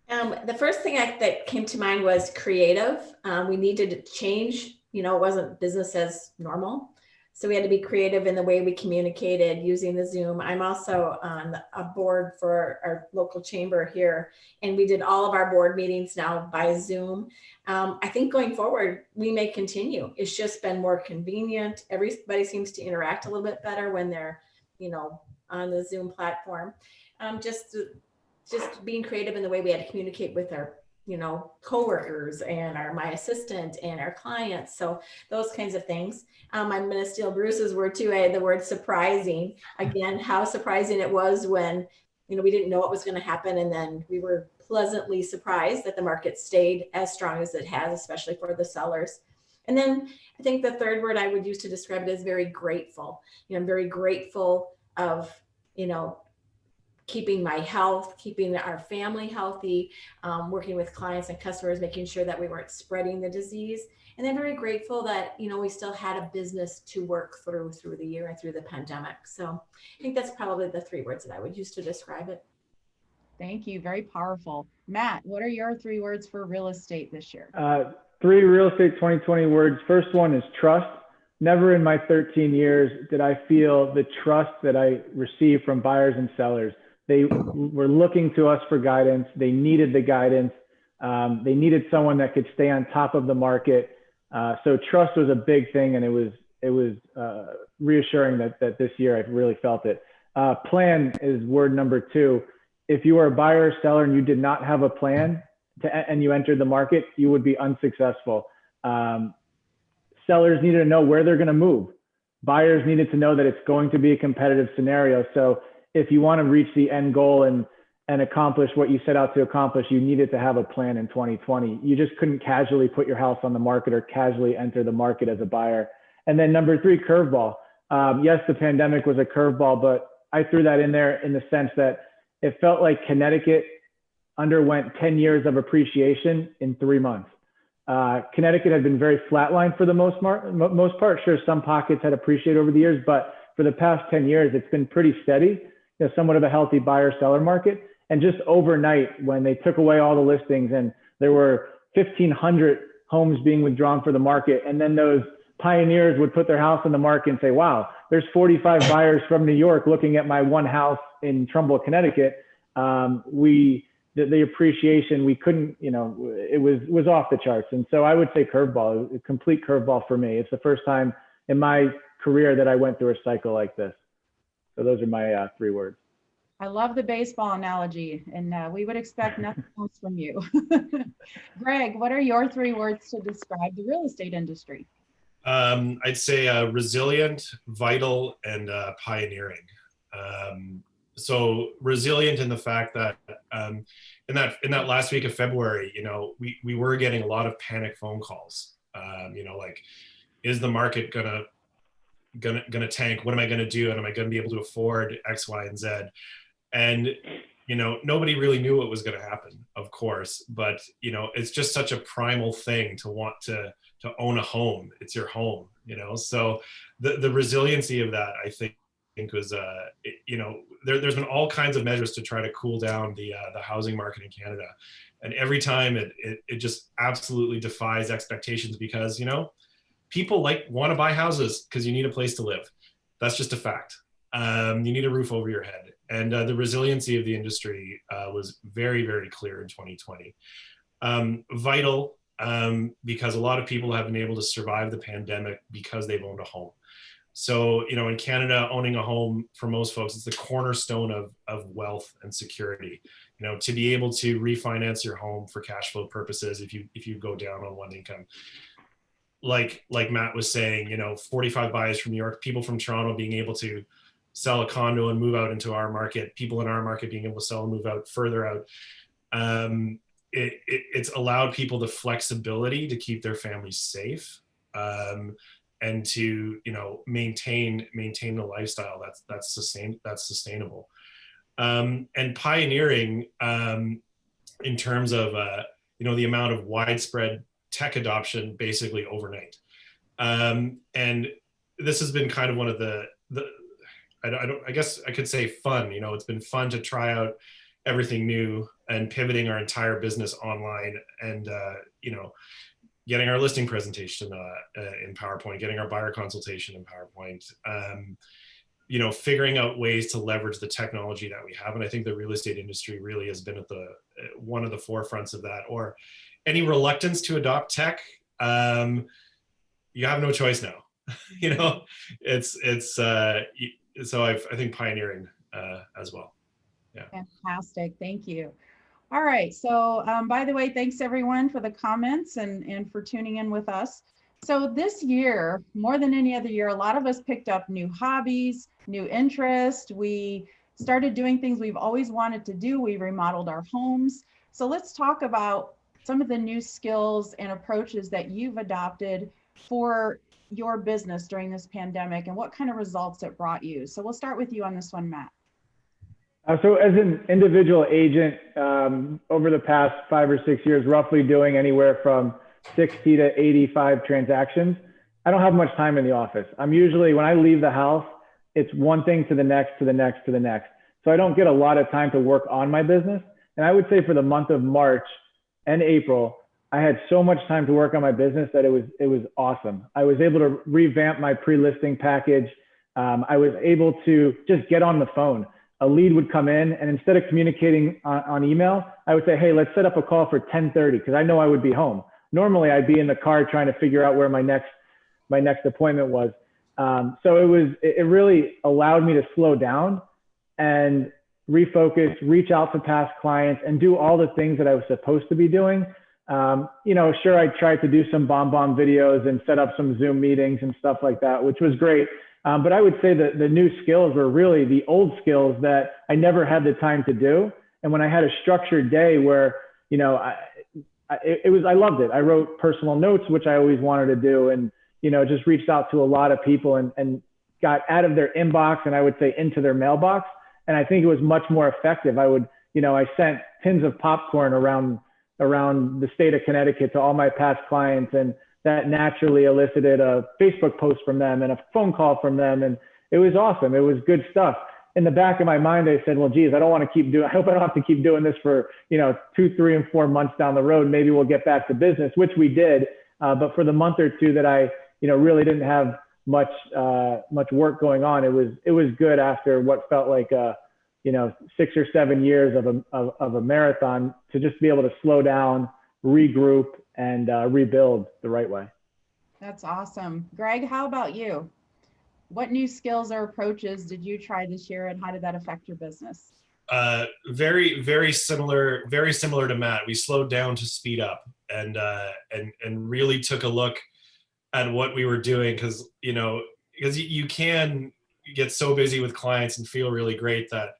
The first thing that came to mind was creative. We needed to change, it wasn't business as normal. So we had to be creative in the way we communicated using the Zoom. I'm also on a board for our local chamber here, and we did all of our board meetings now by Zoom. I think going forward, we may continue. It's just been more convenient. Everybody seems to interact a little bit better when they're, on the Zoom platform. Just being creative in the way we had to communicate with our coworkers and my assistant and our clients. So those kinds of things. I'm going to steal Bruce's word too. The word surprising. Again, how surprising it was when, we didn't know what was going to happen. And then we were pleasantly surprised that the market stayed as strong as it has, especially for the sellers. And then I think the third word I would use to describe it is very grateful. I'm very grateful of, keeping my health, keeping our family healthy, working with clients and customers, making sure that we weren't spreading the disease. And then very grateful that, we still had a business to work through the year and through the pandemic. So I think that's probably the three words that I would use to describe it. Thank you. Very powerful. Matt, what are your 3 words for real estate this year? 3 real estate 2020 words. First one is trust. Never in my 13 years did I feel the trust that I received from buyers and sellers. They were looking to us for guidance. They needed the guidance. They needed someone that could stay on top of the market. So trust was a big thing, and it was reassuring that this year I really felt it. Plan is word number 2. If you are a buyer or seller and you did not have a plan and you entered the market, you would be unsuccessful. Sellers needed to know where they're going to move. Buyers needed to know that it's going to be a competitive scenario. So if you want to reach the end goal and accomplish what you set out to accomplish, you needed to have a plan in 2020. You just couldn't casually put your house on the market or casually enter the market as a buyer. And then number 3, curveball. Yes, the pandemic was a curveball, but I threw that in there in the sense that it felt like Connecticut underwent 10 years of appreciation in 3 months. Connecticut had been very flatlined for the most part. Sure, some pockets had appreciated over the years, but for the past 10 years, it's been pretty steady. Somewhat of a healthy buyer-seller market. And just overnight, when they took away all the listings and there were 1,500 homes being withdrawn for the market, and then those pioneers would put their house on the market and say, wow, there's 45 buyers from New York looking at my one house in Trumbull, Connecticut. The appreciation, we couldn't, it was off the charts. And so I would say curveball, a complete curveball for me. It's the first time in my career that I went through a cycle like this. So those are my 3 words. I love the baseball analogy, and we would expect nothing else from you. Greg, what are your 3 words to describe the real estate industry? I'd say resilient, vital, and pioneering. So resilient in the fact that in that last week of February, we were getting a lot of panic phone calls. Like, is the market gonna tank? What am I gonna do? And am I gonna be able to afford X, Y, and Z? And nobody really knew what was gonna happen, of course. But it's just such a primal thing to want to own a home. It's your home, So the resiliency of that, I think was there's been all kinds of measures to try to cool down the housing market in Canada, and every time it just absolutely defies expectations because people want to buy houses because you need a place to live. That's just a fact. You need a roof over your head, and the resiliency of the industry was very, very clear in 2020. Vital because a lot of people have been able to survive the pandemic because they've owned a home. So, in Canada, owning a home for most folks, it's the cornerstone of wealth and security. To be able to refinance your home for cash flow purposes if you go down on one income. Like Matt was saying, 45 buyers from New York, people from Toronto being able to sell a condo and move out into our market, people in our market being able to sell and move out further out. It's allowed people the flexibility to keep their families safe. And to maintain a lifestyle that's sustainable, and pioneering in terms of the amount of widespread tech adoption basically overnight, and this has been kind of one of the I guess I could say fun. It's been fun to try out everything new and pivoting our entire business online, and you know, getting our listing presentation in PowerPoint, getting our buyer consultation in PowerPoint, you know, figuring out ways to leverage the technology that we have. And I think the real estate industry really has been at the one of the forefronts of that. Or any reluctance to adopt tech, you have no choice now. You know, so I think pioneering as well. Yeah. Fantastic. Thank you. All right. So by the way, thanks everyone for the comments and for tuning in with us. So this year, more than any other year, a lot of us picked up new hobbies, new interests. We started doing things we've always wanted to do. We remodeled our homes. So let's talk about some of the new skills and approaches that you've adopted for your business during this pandemic and what kind of results it brought you. So we'll start with you on this one, Matt. So as an individual agent, over the past 5 or 6 years, roughly doing anywhere from 60 to 85 transactions, I don't have much time in the office. I'm usually, when I leave the house, it's one thing to the next, to the next, to the next. So I don't get a lot of time to work on my business. And I would say for the month of March and April, I had so much time to work on my business that it was awesome. I was able to revamp my pre-listing package. I was able to just get on the phone. A lead would come in, and instead of communicating on email, I would say, hey, let's set up a call for 10:30 because I know I would be home. Normally I'd be in the car trying to figure out where my next appointment was. So it really allowed me to slow down and refocus, reach out to past clients, and do all the things that I was supposed to be doing. You know, sure, I tried to do some BombBomb videos and set up some Zoom meetings and stuff like that, which was great. But I would say that the new skills were really the old skills that I never had the time to do. And when I had a structured day where, you know, I loved it. I wrote personal notes, which I always wanted to do, and, you know, just reached out to a lot of people and got out of their inbox and I would say into their mailbox. And I think it was much more effective. I sent tins of popcorn around the state of Connecticut to all my past clients, and that naturally elicited a Facebook post from them and a phone call from them. And it was awesome. It was good stuff. In the back of my mind, I said, well, geez, I hope I don't have to keep doing this for, 2, 3, and 4 months down the road. Maybe we'll get back to business, which we did. But for the month or two that I, really didn't have much work going on, it was good after what felt like 6 or 7 years of a marathon to just be able to slow down, regroup, and rebuild the right way. That's awesome. Greg, how about you? What new skills or approaches did you try this year, and how did that affect your business? Very, very similar to Matt. We slowed down to speed up and really took a look at what we were doing, because you can get so busy with clients and feel really great that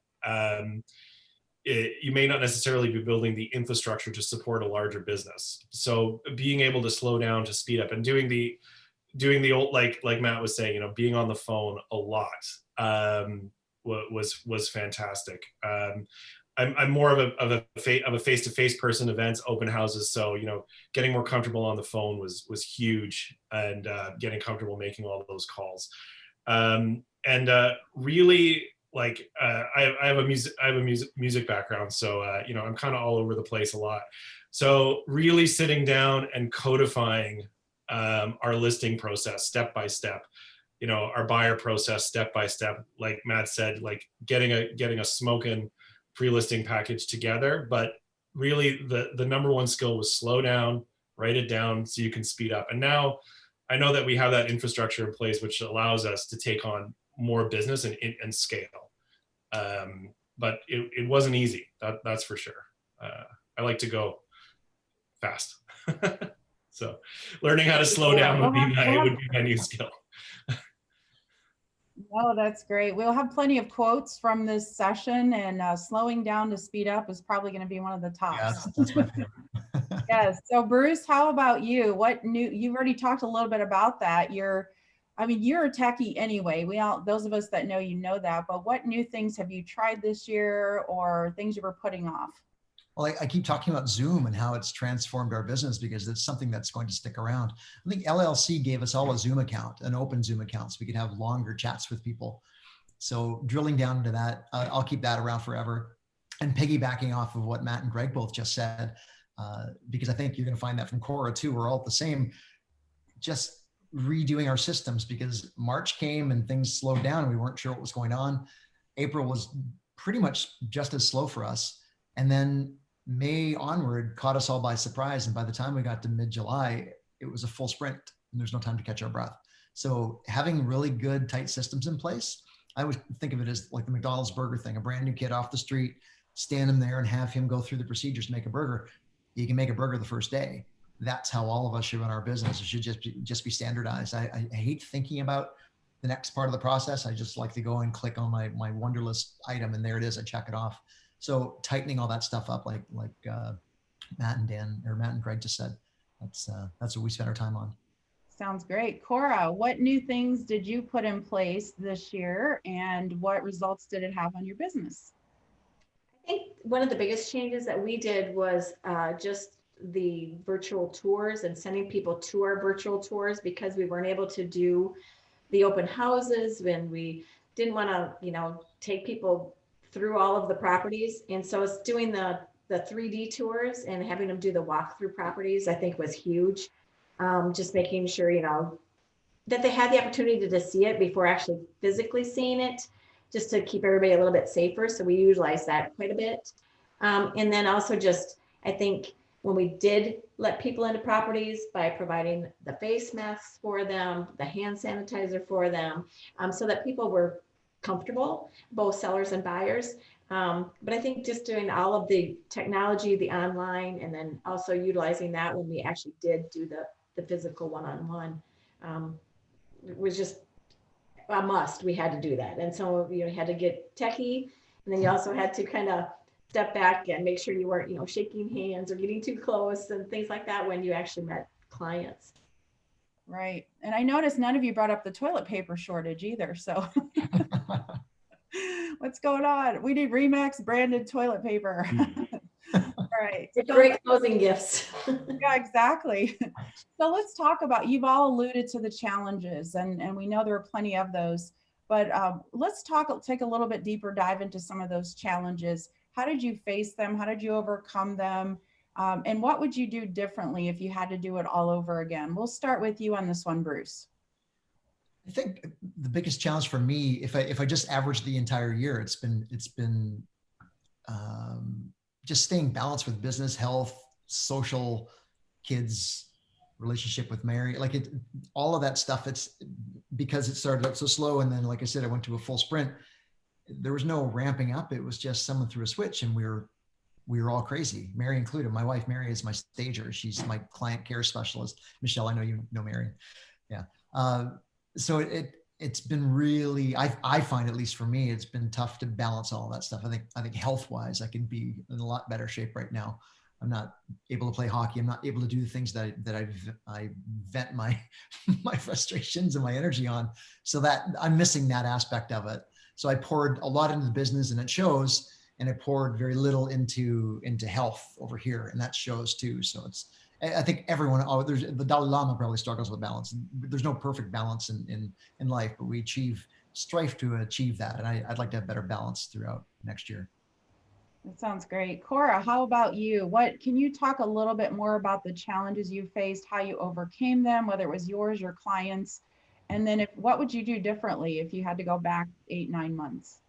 you may not necessarily be building the infrastructure to support a larger business. So being able to slow down to speed up and doing the old, like Matt was saying, being on the phone a lot was fantastic. I'm more of a face-to-face person, events, open houses. So, getting more comfortable on the phone was huge, and getting comfortable making all of those calls. Really, I have a music background. So, I'm kind of all over the place a lot. So really sitting down and codifying our listing process step by step, our buyer process step by step, like Matt said, like getting a smoking pre-listing package together. But really the number one skill was slow down, write it down so you can speed up. And now I know that we have that infrastructure in place, which allows us to take on more business and scale. But it wasn't easy, that's for sure. I like to go fast. So learning how to slow down would be my new skill. Oh, that's great. We'll have plenty of quotes from this session, and slowing down to speed up is probably going to be one of the tops. Yes, that's my favorite. Yes. So Bruce, how about you? You've already talked a little bit about that. You're a techie anyway. Those of us that know you know that, but what new things have you tried this year, or things you were putting off? Well, I keep talking about Zoom and how it's transformed our business, because it's something that's going to stick around. I think LLC gave us all a Zoom account, an open Zoom account, so we could have longer chats with people. So drilling down into that, I'll keep that around forever. And piggybacking off of what Matt and Greg both just said, because I think you're going to find that from Cora too, we're all the same, just redoing our systems, because March came and things slowed down and we weren't sure what was going on. April was pretty much just as slow for us. And then May onward caught us all by surprise. And by the time we got to mid-July, it was a full sprint and there's no time to catch our breath. So having really good, tight systems in place, I would think of it as like the McDonald's burger thing, a brand new kid off the street, stand him there and have him go through the procedures to make a burger. You can make a burger the first day. That's how all of us should run our business. It should just be standardized. I hate thinking about the next part of the process. I just like to go and click on my Wunderlist item and there it is. I check it off. So tightening all that stuff up, like Matt and Greg just said, that's what we spend our time on. Sounds great. Cora, what new things did you put in place this year and what results did it have on your business? I think one of the biggest changes that we did was just the virtual tours and sending people to our virtual tours, because we weren't able to do the open houses when we didn't want to, take people through all of the properties. And so it's doing the 3D tours and having them do the walkthrough properties, I think was huge. Just making sure, that they had the opportunity to see it before actually physically seeing it, just to keep everybody a little bit safer. So we utilize that quite a bit. And then also just, I think when we did let people into properties by providing the face masks for them, the hand sanitizer for them, so that people were comfortable, both sellers and buyers. But I think just doing all of the technology, the online, and then also utilizing that when we actually did do the physical one-on-one, it was just a must. We had to do that. And so you had to get techie, and then you also had to kind of step back and make sure you weren't, shaking hands or getting too close and things like that when you actually met clients. Right. And I noticed none of you brought up the toilet paper shortage either. So what's going on? We need Remax branded toilet paper. All right. It's great closing gifts. Yeah, exactly. So let's talk about, you've all alluded to the challenges and we know there are plenty of those, but let's take a little bit deeper dive into some of those challenges. How did you face them? How did you overcome them? And what would you do differently if you had to do it all over again? We'll start with you on this one, Bruce. I think the biggest challenge for me, if I just average the entire year, it's been just staying balanced with business, health, social, kids, relationship with Mary, all of that stuff. It's because it started out so slow. And then, like I said, I went to a full sprint. There was no ramping up. It was just someone threw a switch and we were all crazy. Mary included. My wife, Mary, is my stager. She's my client care specialist. Michelle, I know you know Mary. Yeah. So it's been really, I find, at least for me, it's been tough to balance all that stuff. I think health-wise, I can be in a lot better shape right now. I'm not able to play hockey. I'm not able to do the things that I vent my frustrations and my energy on. So that I'm missing that aspect of it. So I poured a lot into the business and it shows, and I poured very little into health over here, and that shows too. So I think everyone, the Dalai Lama probably struggles with balance. There's no perfect balance in life, but we strive to achieve that. And I'd like to have better balance throughout next year. That sounds great. Cora, how about you? Can you talk a little bit more about the challenges you faced, how you overcame them, whether it was yours, your clients, and then what would you do differently if you had to go back 8-9 months?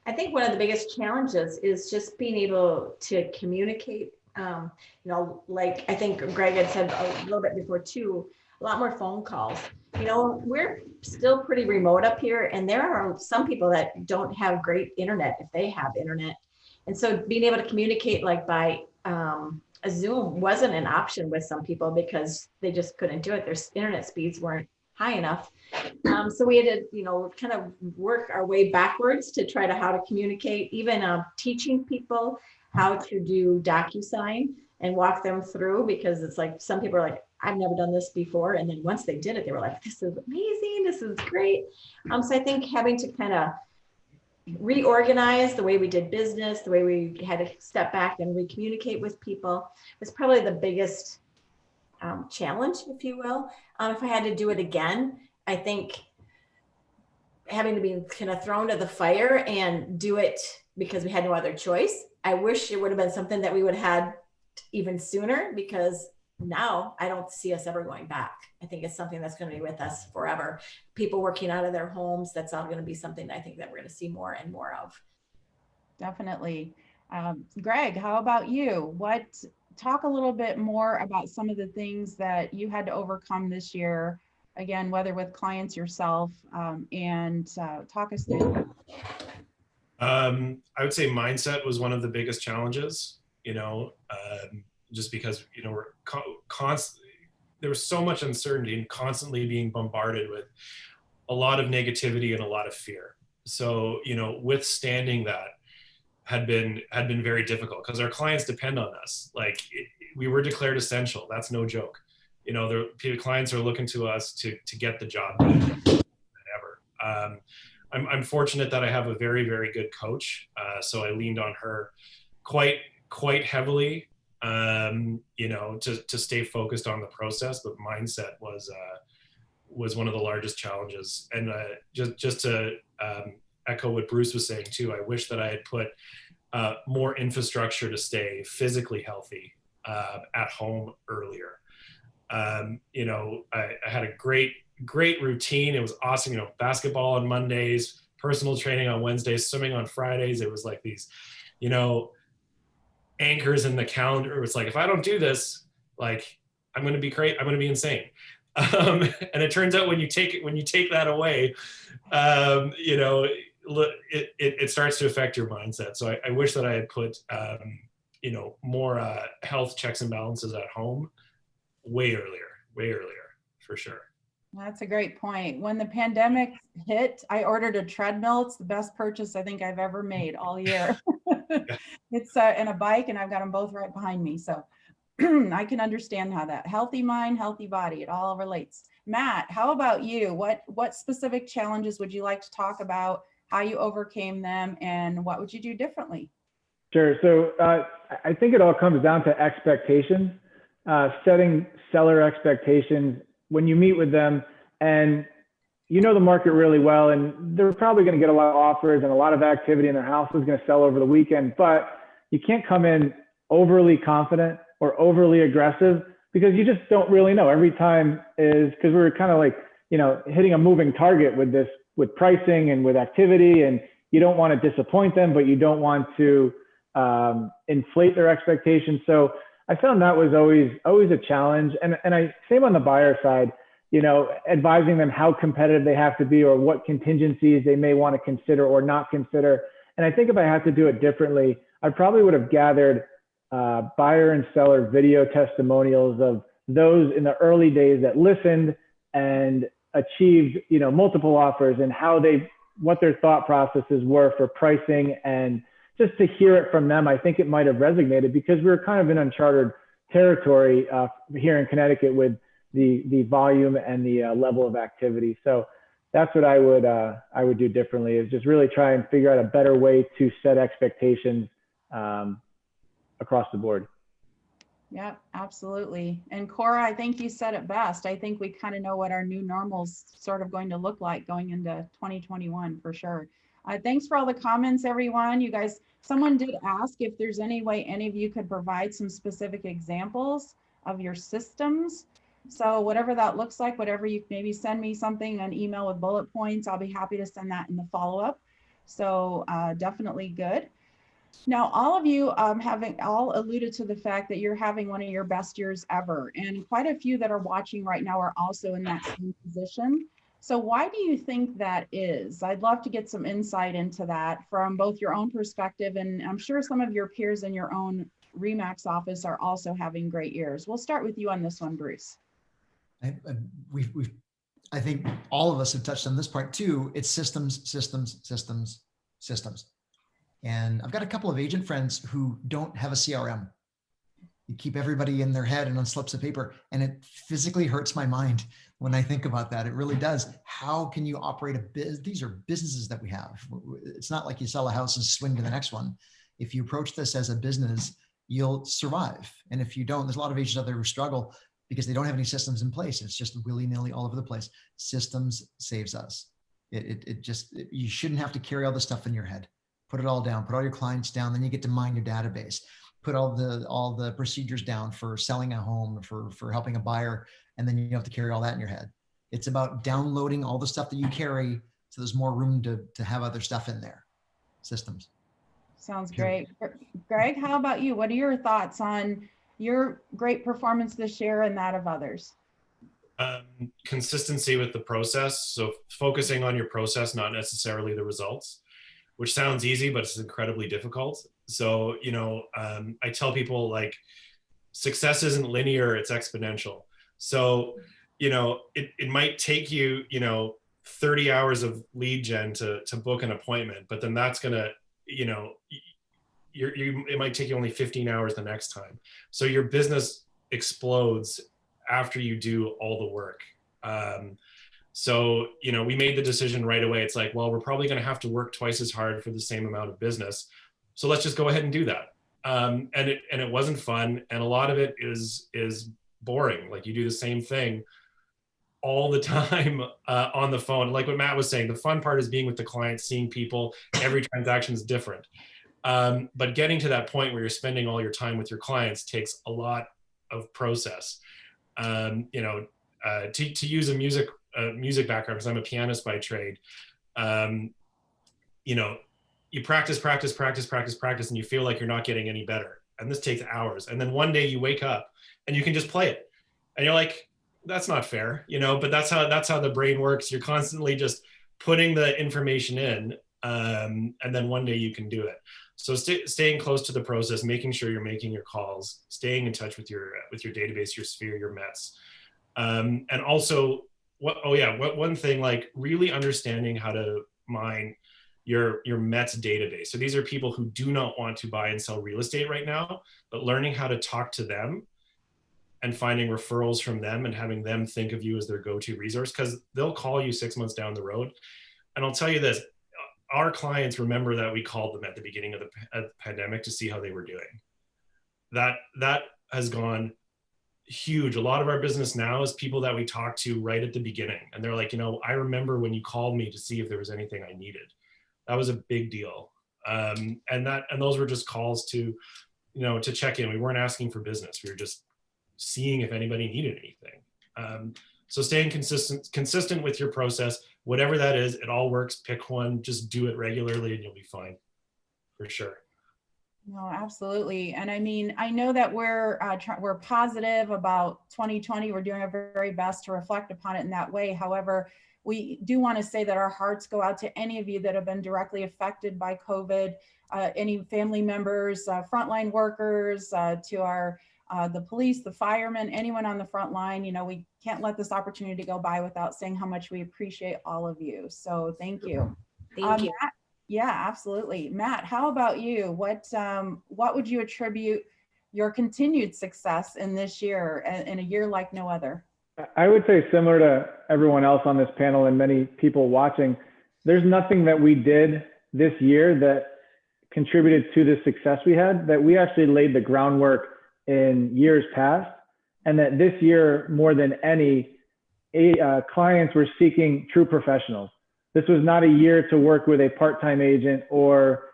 I think one of the biggest challenges is just being able to communicate. Like I think Greg had said a little bit before too, a lot more phone calls. We're still pretty remote up here, and there are some people that don't have great internet if they have internet. And so being able to communicate like by a Zoom wasn't an option with some people because they just couldn't do it. Their internet speeds weren't high enough. So we had to, kind of work our way backwards to try to how to communicate, even teaching people how to do DocuSign and walk them through, because it's like, some people are like, I've never done this before. And then once they did it, they were like, this is amazing. This is great. So I think having to kind of reorganize the way we did business, the way we had to step back and re-communicate with people was probably the biggest challenge, if you will. If I had to do it again, I think having to be kind of thrown to the fire and do it because we had no other choice. I wish it would have been something that we would have had even sooner, because now I don't see us ever going back. I think it's something that's going to be with us forever. People working out of their homes, that's all going to be something that I think that we're going to see more and more of. Definitely. Greg, how about you? Talk a little bit more about some of the things that you had to overcome this year, again, whether with clients yourself, and talk us through. I would say mindset was one of the biggest challenges, just because, we're there was so much uncertainty and constantly being bombarded with a lot of negativity and a lot of fear. So, withstanding that had been very difficult, because our clients depend on us. Like, we were declared essential. That's no joke. The clients are looking to us to get the job done. Whatever. I'm fortunate that I have a very, very good coach. So I leaned on her quite heavily, to stay focused on the process. But mindset was one of the largest challenges. And just to echo what Bruce was saying too, I wish that I had put more infrastructure to stay physically healthy at home earlier. I had a great routine. It was awesome. Basketball on Mondays, personal training on Wednesdays, swimming on Fridays. It was like these, anchors in the calendar. It was like, if I don't do this, like, I'm going to be great. I'm going to be insane. And it turns out when you take that away, it starts to affect your mindset. So I wish that I had put, more health checks and balances at home way earlier, for sure. That's a great point. When the pandemic hit, I ordered a treadmill. It's the best purchase I think I've ever made all year. It's and a bike, and I've got them both right behind me. So I can understand how that healthy mind, healthy body, it all relates. Matt, how about you? What specific challenges would you like to talk about, how you overcame them, and what would you do differently? Sure. So I think it all comes down to expectations, setting seller expectations when you meet with them, and the market really well, and they're probably going to get a lot of offers and a lot of activity, and their house is going to sell over the weekend. But you can't come in overly confident or overly aggressive, because you just don't really know. Every time is, because we're kind of like, hitting a moving target with pricing and with activity, and you don't want to disappoint them, but you don't want to inflate their expectations. So I found that was always a challenge. And I same on the buyer side, advising them how competitive they have to be, or what contingencies they may want to consider or not consider. And I think if I had to do it differently, I probably would have gathered buyer and seller video testimonials of those in the early days that listened and achieved, multiple offers, and what their thought processes were for pricing. And just to hear it from them, I think it might have resonated, because we were kind of in uncharted territory here in Connecticut with the volume and the level of activity. So that's what I would do differently, is just really try and figure out a better way to set expectations across the board. Yeah, absolutely. And Cora, I think you said it best. I think we kind of know what our new normal's sort of going to look like going into 2021 for sure. Thanks for all the comments, everyone. You guys, someone did ask if there's any way any of you could provide some specific examples of your systems. So whatever that looks like, whatever you maybe send me something, an email with bullet points, I'll be happy to send that in the follow-up. So definitely good. Now, all of you having all alluded to the fact that you're having one of your best years ever, and quite a few that are watching right now are also in that same position. So why do you think that is? I'd love to get some insight into that from both your own perspective, and I'm sure some of your peers in your own RE/MAX office are also having great years. We'll start with you on this one, Bruce. I think all of us have touched on this part too. It's systems. And I've got a couple of agent friends who don't have a CRM. You keep everybody in their head and on slips of paper, and it physically hurts my mind when I think about that. It really does. How can you operate a business? These are businesses that we have. It's not like you sell a house and swing to the next one. If you approach this as a business, you'll survive. And if you don't, there's a lot of agents out there who struggle because they don't have any systems in place. It's just willy-nilly all over the place. Systems saves us. You shouldn't have to carry all this stuff in your head. Put it all down, put all your clients down, then you get to mine your database. Put all the procedures down for selling a home, for helping a buyer, and then you have to carry all that in your head. It's about downloading all the stuff that you carry so there's more room to have other stuff in there. Systems. Sounds great. Greg, how about you? What are your thoughts on your great performance this year and that of others? Consistency with the process. So focusing on your process, not necessarily the results, which sounds easy, but it's incredibly difficult. So, you know, I tell people, like, success isn't linear, it's exponential. So, you know, it might take you, you know, 30 hours of lead gen to book an appointment, but then that's going to, you know, it might take you only 15 hours the next time. So your business explodes after you do all the work. So, you know, we made the decision right away. It's like, well, we're probably going to have to work twice as hard for the same amount of business. So let's just go ahead and do that. And it wasn't fun. And a lot of it is boring. Like, you do the same thing all the time on the phone. Like what Matt was saying, the fun part is being with the client, seeing people. Every transaction is different. But getting to that point where you're spending all your time with your clients takes a lot of process. You know, to use a music background, because I'm a pianist by trade, you know, you practice, and you feel like you're not getting any better. And this takes hours. And then one day you wake up and you can just play it. And you're like, that's not fair, you know, but that's how the brain works. You're constantly just putting the information in, and then one day you can do it. So staying close to the process, making sure you're making your calls, staying in touch with your database, your sphere, your METs. And also, one thing, like really understanding how to mine your METs database. So these are people who do not want to buy and sell real estate right now, but learning how to talk to them and finding referrals from them and having them think of you as their go-to resource, because they'll call you 6 months down the road. And I'll tell you this, our clients remember that we called them at the beginning of the pandemic to see how they were doing. That has gone huge. A lot of our business now is people that we talk to right at the beginning. And they're like, you know, I remember when you called me to see if there was anything I needed. That was a big deal. And those were just calls to, you know, to check in. We weren't asking for business. We were just seeing if anybody needed anything. So staying consistent with your process, whatever that is, it all works. Pick one, just do it regularly and you'll be fine, for sure. No, absolutely. And I mean, I know that we're positive about 2020. We're doing our very best to reflect upon it in that way. However, we do want to say that our hearts go out to any of you that have been directly affected by COVID, any family members, frontline workers, to our the police, the firemen, anyone on the front line. You know, we can't let this opportunity go by without saying how much we appreciate all of you. So thank you. Thank you. Matt, yeah, absolutely. Matt, how about you? What would you attribute your continued success in this year, in a year like no other? I would say, similar to everyone else on this panel and many people watching, there's nothing that we did this year that contributed to the success we had, that we actually laid the groundwork in years past, and that this year, more than any, clients were seeking true professionals. This was not a year to work with a part-time agent or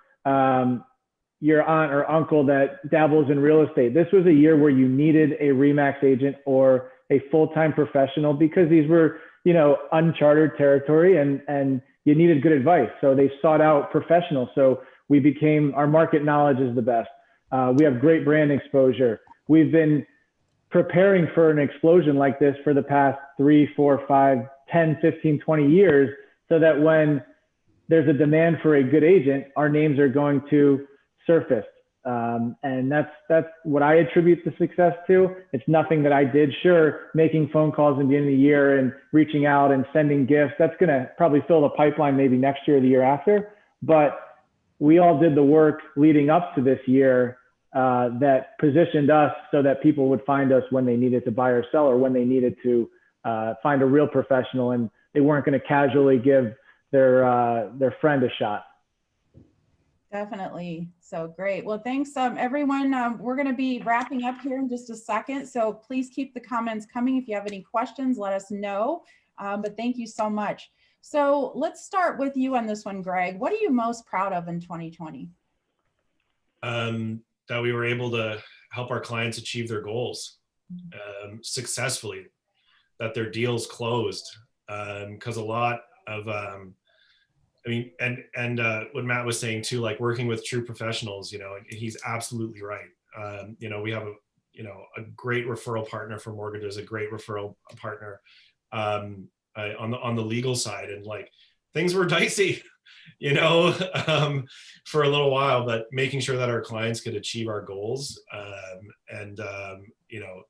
your aunt or uncle that dabbles in real estate. This was a year where you needed a RE/MAX agent or a full-time professional, because these were, you know, uncharted territory, and you needed good advice. So they sought out professionals. So we became, our market knowledge is the best. We have great brand exposure. We've been preparing for an explosion like this for the past 3, 4, 5, 10, 15, 20 years, so that when there's a demand for a good agent, our names are going to surface. And that's what I attribute the success to. It's nothing that I did. Sure, making phone calls at the end of the year and reaching out and sending gifts, that's going to probably fill the pipeline maybe next year or the year after. But we all did the work leading up to this year that positioned us so that people would find us when they needed to buy or sell, or when they needed to find a real professional, and they weren't going to casually give their friend a shot. Definitely. So great. Well, thanks, everyone. We're going to be wrapping up here in just a second. So please keep the comments coming. If you have any questions, let us know. But thank you so much. So let's start with you on this one, Greg. What are you most proud of in 2020? That we were able to help our clients achieve their goals successfully, that their deals closed. Because a lot of, I mean, and what Matt was saying too, like working with true professionals, you know, he's absolutely right. You know, we have a great referral partner for mortgages, a great referral partner on the legal side, and like things were dicey, you know, for a little while, but making sure that our clients could achieve our goals, and you know,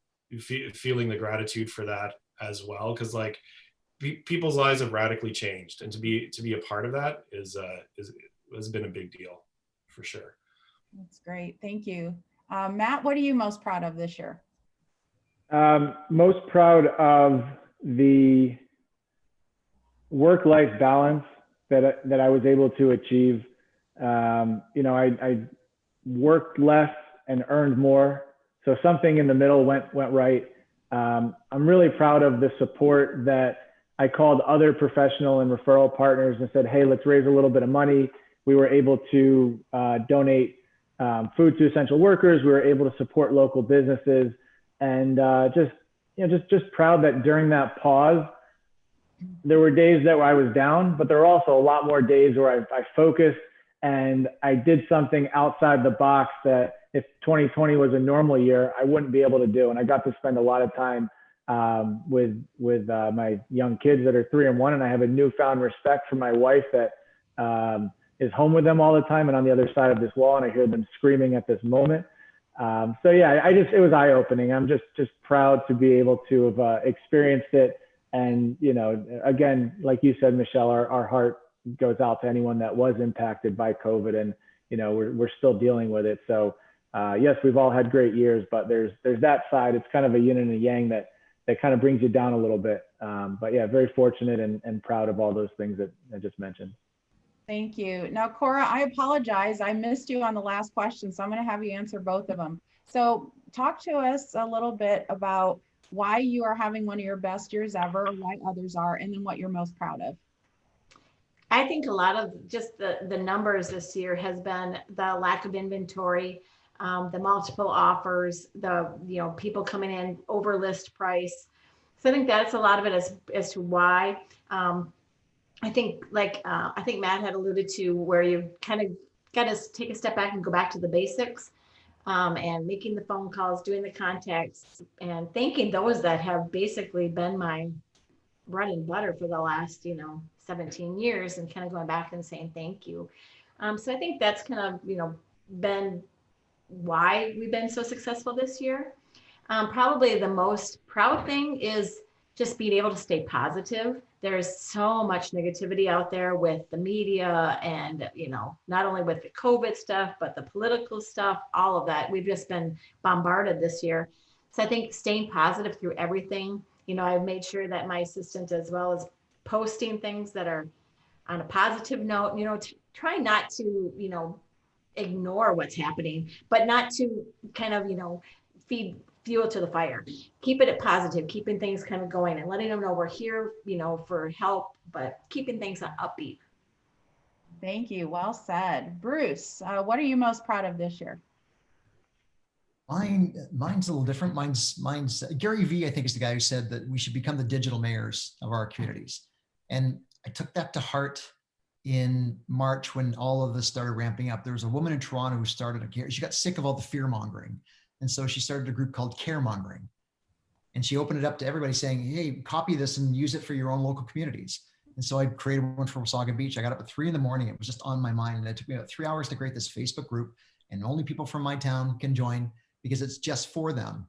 feeling the gratitude for that as well, because like people's lives have radically changed, and to be a part of that has been a big deal for sure. That's great. Thank you. Matt, what are you most proud of this year? Most proud of the work-life balance that I was able to achieve. You know, I worked less and earned more, so something in the middle went right. I'm really proud of the support that I called other professional and referral partners and said, hey, let's raise a little bit of money. We were able to donate food to essential workers. We were able to support local businesses, and just proud that during that pause, there were days that I was down, but there were also a lot more days where I focused and I did something outside the box that if 2020 was a normal year, I wouldn't be able to do. And I got to spend a lot of time with my young kids that are 3 and 1, and I have a newfound respect for my wife that is home with them all the time and on the other side of this wall, and I hear them screaming at this moment. So yeah, it was eye-opening. I'm just proud to be able to have experienced it. And, you know, again, like you said, Michelle, our heart goes out to anyone that was impacted by COVID, and, you know, we're still dealing with it. So yes, we've all had great years, but there's that side. It's kind of a yin and a yang that kind of brings you down a little bit. But yeah, very fortunate and proud of all those things that I just mentioned. Thank you. Now, Cora, I apologize. I missed you on the last question, so I'm going to have you answer both of them. So talk to us a little bit about why you are having one of your best years ever, why others are, and then what you're most proud of. I think a lot of just the numbers this year has been the lack of inventory, the multiple offers, the people coming in over list price. So I think that's a lot of it as to why. I think I think Matt had alluded to where you kind of got to take a step back and go back to the basics, and making the phone calls, doing the contacts, and thanking those that have basically been my bread and butter for the last 17 years, and kind of going back and saying thank you. So I think that's kind of been why we've been so successful this year. Probably the most proud thing is just being able to stay positive. There's so much negativity out there with the media and, not only with the COVID stuff, but the political stuff, all of that. We've just been bombarded this year. So I think staying positive through everything, I've made sure that my assistant, as well as posting things that are on a positive note, try not to, ignore what's happening, but not to kind of, feed fuel to the fire. Keep it positive, keeping things kind of going and letting them know we're here, for help, but keeping things upbeat. Thank you. Well said. Bruce, what are you most proud of this year? Mine's a little different. Mine's Gary Vee, I think, is the guy who said that we should become the digital mayors of our communities. And I took that to heart in March when all of this started ramping up. There was a woman in Toronto who she got sick of all the fear mongering. And so she started a group called Caremongering. And she opened it up to everybody saying, hey, copy this and use it for your own local communities. And so I created one for Wasaga Beach. I got up at 3 a.m. It was just on my mind. And it took me about 3 hours to create this Facebook group. And only people from my town can join because it's just for them.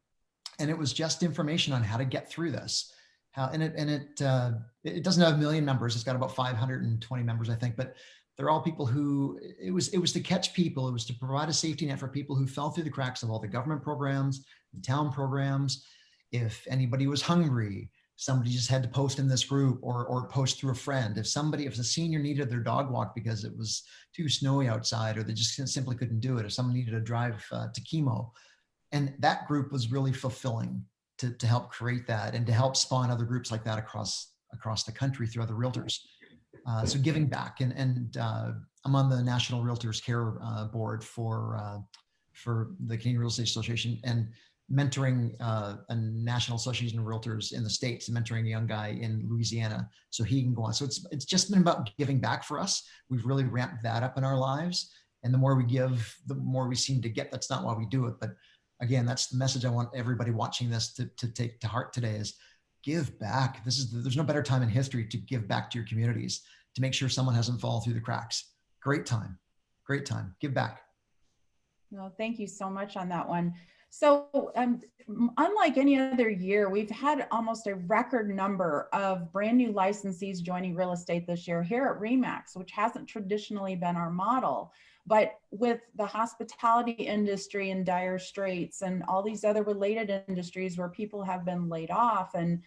And it was just information on how to get through this. It doesn't have 1 million members. It's got about 520 members, I think. But they're all people who, it was to catch people. It was to provide a safety net for people who fell through the cracks of all the government programs, the town programs. If anybody was hungry, somebody just had to post in this group or post through a friend. If a senior needed their dog walk because it was too snowy outside, or they just simply couldn't do it. If someone needed to drive to chemo. And that group was really fulfilling to help create that and to help spawn other groups like that across the country through other realtors. So giving back, and I'm on the National Realtors Care Board for the Canadian Real Estate Association, and mentoring a National Association of Realtors in the States, and mentoring a young guy in Louisiana so he can go on. So it's just been about giving back for us. We've really ramped that up in our lives. And the more we give, the more we seem to get. That's not why we do it. But again, that's the message I want everybody watching this to take to heart today is give back. There's no better time in history to give back to your communities, to make sure someone hasn't fallen through the cracks. Great time. Give back. Well, thank you so much on that one. So unlike any other year, we've had almost a record number of brand new licensees joining real estate this year here at RE/MAX, which hasn't traditionally been our model. But with the hospitality industry in dire straits and all these other related industries where people have been laid off and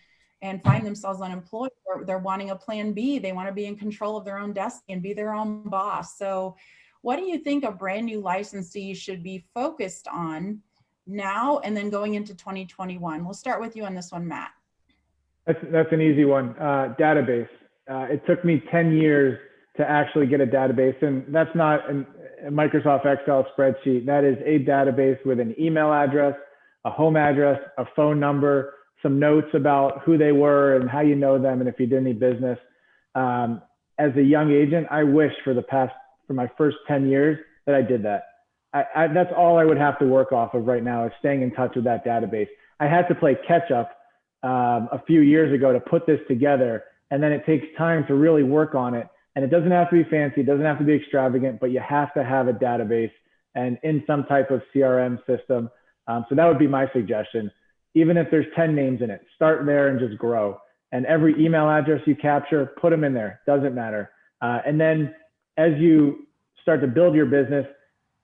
find themselves unemployed, they're wanting a plan B. They want to be in control of their own destiny and be their own boss. So what do you think a brand new licensee should be focused on now and then going into 2021? We'll start with you on this one, Matt. That's an easy one. Database. It took me 10 years to actually get a database, and that's not a Microsoft Excel spreadsheet. That is a database with an email address, a home address, a phone number, some notes about who they were and how you know them, and if you did any business. As a young agent, I wish for my first 10 years that I did that. That's all I would have to work off of right now, is staying in touch with that database. I had to play catch up a few years ago to put this together, and then it takes time to really work on it. And it doesn't have to be fancy, it doesn't have to be extravagant, but you have to have a database and in some type of CRM system. So that would be my suggestion. Even if there's 10 names in it, start there and just grow. And every email address you capture, put them in there, doesn't matter. And then as you start to build your business,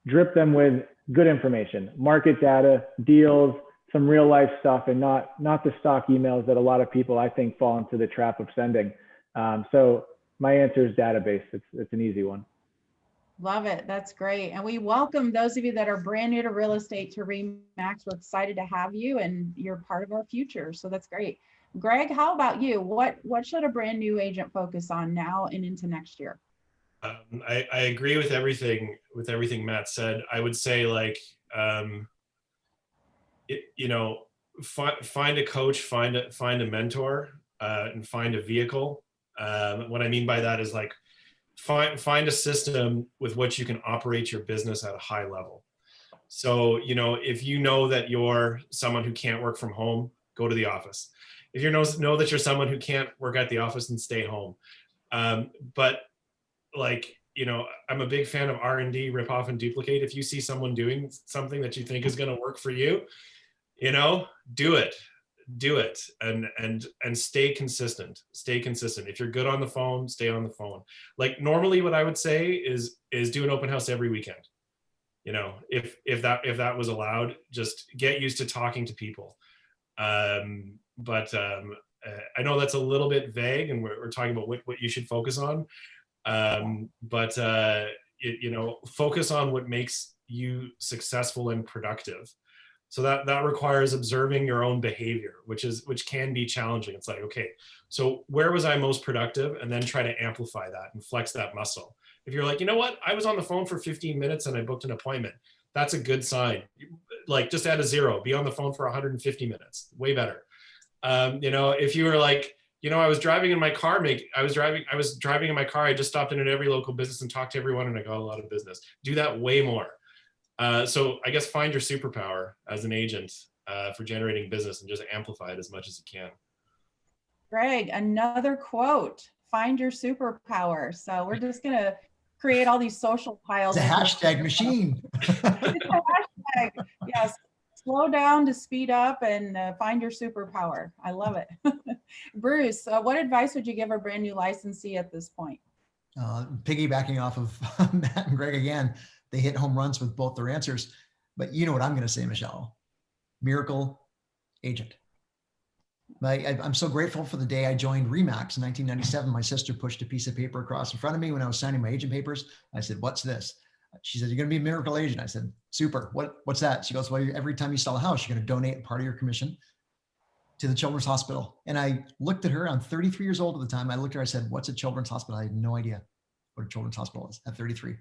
drip them with good information, market data, deals, some real life stuff, and not the stock emails that a lot of people, I think, fall into the trap of sending. So my answer is database. It's an easy one. Love it. That's great. And we welcome those of you that are brand new to real estate to RE/MAX. We're excited to have you, and you're part of our future. So that's great. Greg, how about you? What should a brand new agent focus on now and into next year? I agree with everything Matt said. I would say, like, find a coach, find a mentor, and find a vehicle. What I mean by that is, like, find a system with which you can operate your business at a high level. So, if you know that you're someone who can't work from home, go to the office. If you know that you're someone who can't work at the office, and stay home. But like, I'm a big fan of R&D, rip off and duplicate. If you see someone doing something that you think is going to work for you, do it and stay consistent. If you're good on the phone, stay on the phone. Like, normally what I would say is do an open house every weekend. If that was allowed, just get used to talking to people. But I know that's a little bit vague, and we're talking about what you should focus on. But focus on what makes you successful and productive. So that requires observing your own behavior, which can be challenging. It's like, okay, so where was I most productive? And then try to amplify that and flex that muscle. If you're like, you know what, I was on the phone for 15 minutes and I booked an appointment, that's a good sign. Like, just add a 0, be on the phone for 150 minutes, way better. If you were like, I was driving in my car, I was driving in my car, I just stopped in at every local business and talked to everyone, and I got a lot of business. Do that way more. So I guess find your superpower as an agent for generating business, and just amplify it as much as you can. Greg, another quote, find your superpower. So we're just going to create all these social piles. It's a hashtag machine. It's a hashtag. Yes. Slow down to speed up, and find your superpower. I love it. Bruce, what advice would you give a brand new licensee at this point? Piggybacking off of Matt and Greg again, they hit home runs with both their answers. But you know what I'm going to say, Michelle? Miracle agent. I'm so grateful for the day I joined RE/MAX in 1997. My sister pushed a piece of paper across in front of me when I was signing my agent papers. I said, "What's this?" She said, "You're going to be a miracle agent." I said, "Super. What's that?" She goes, "Well, every time you sell a house, you're going to donate part of your commission to the Children's Hospital. And I looked at her, I'm 33 years old at the time. I looked at her, I said, what's a Children's Hospital? I had no idea what a Children's Hospital is at 33.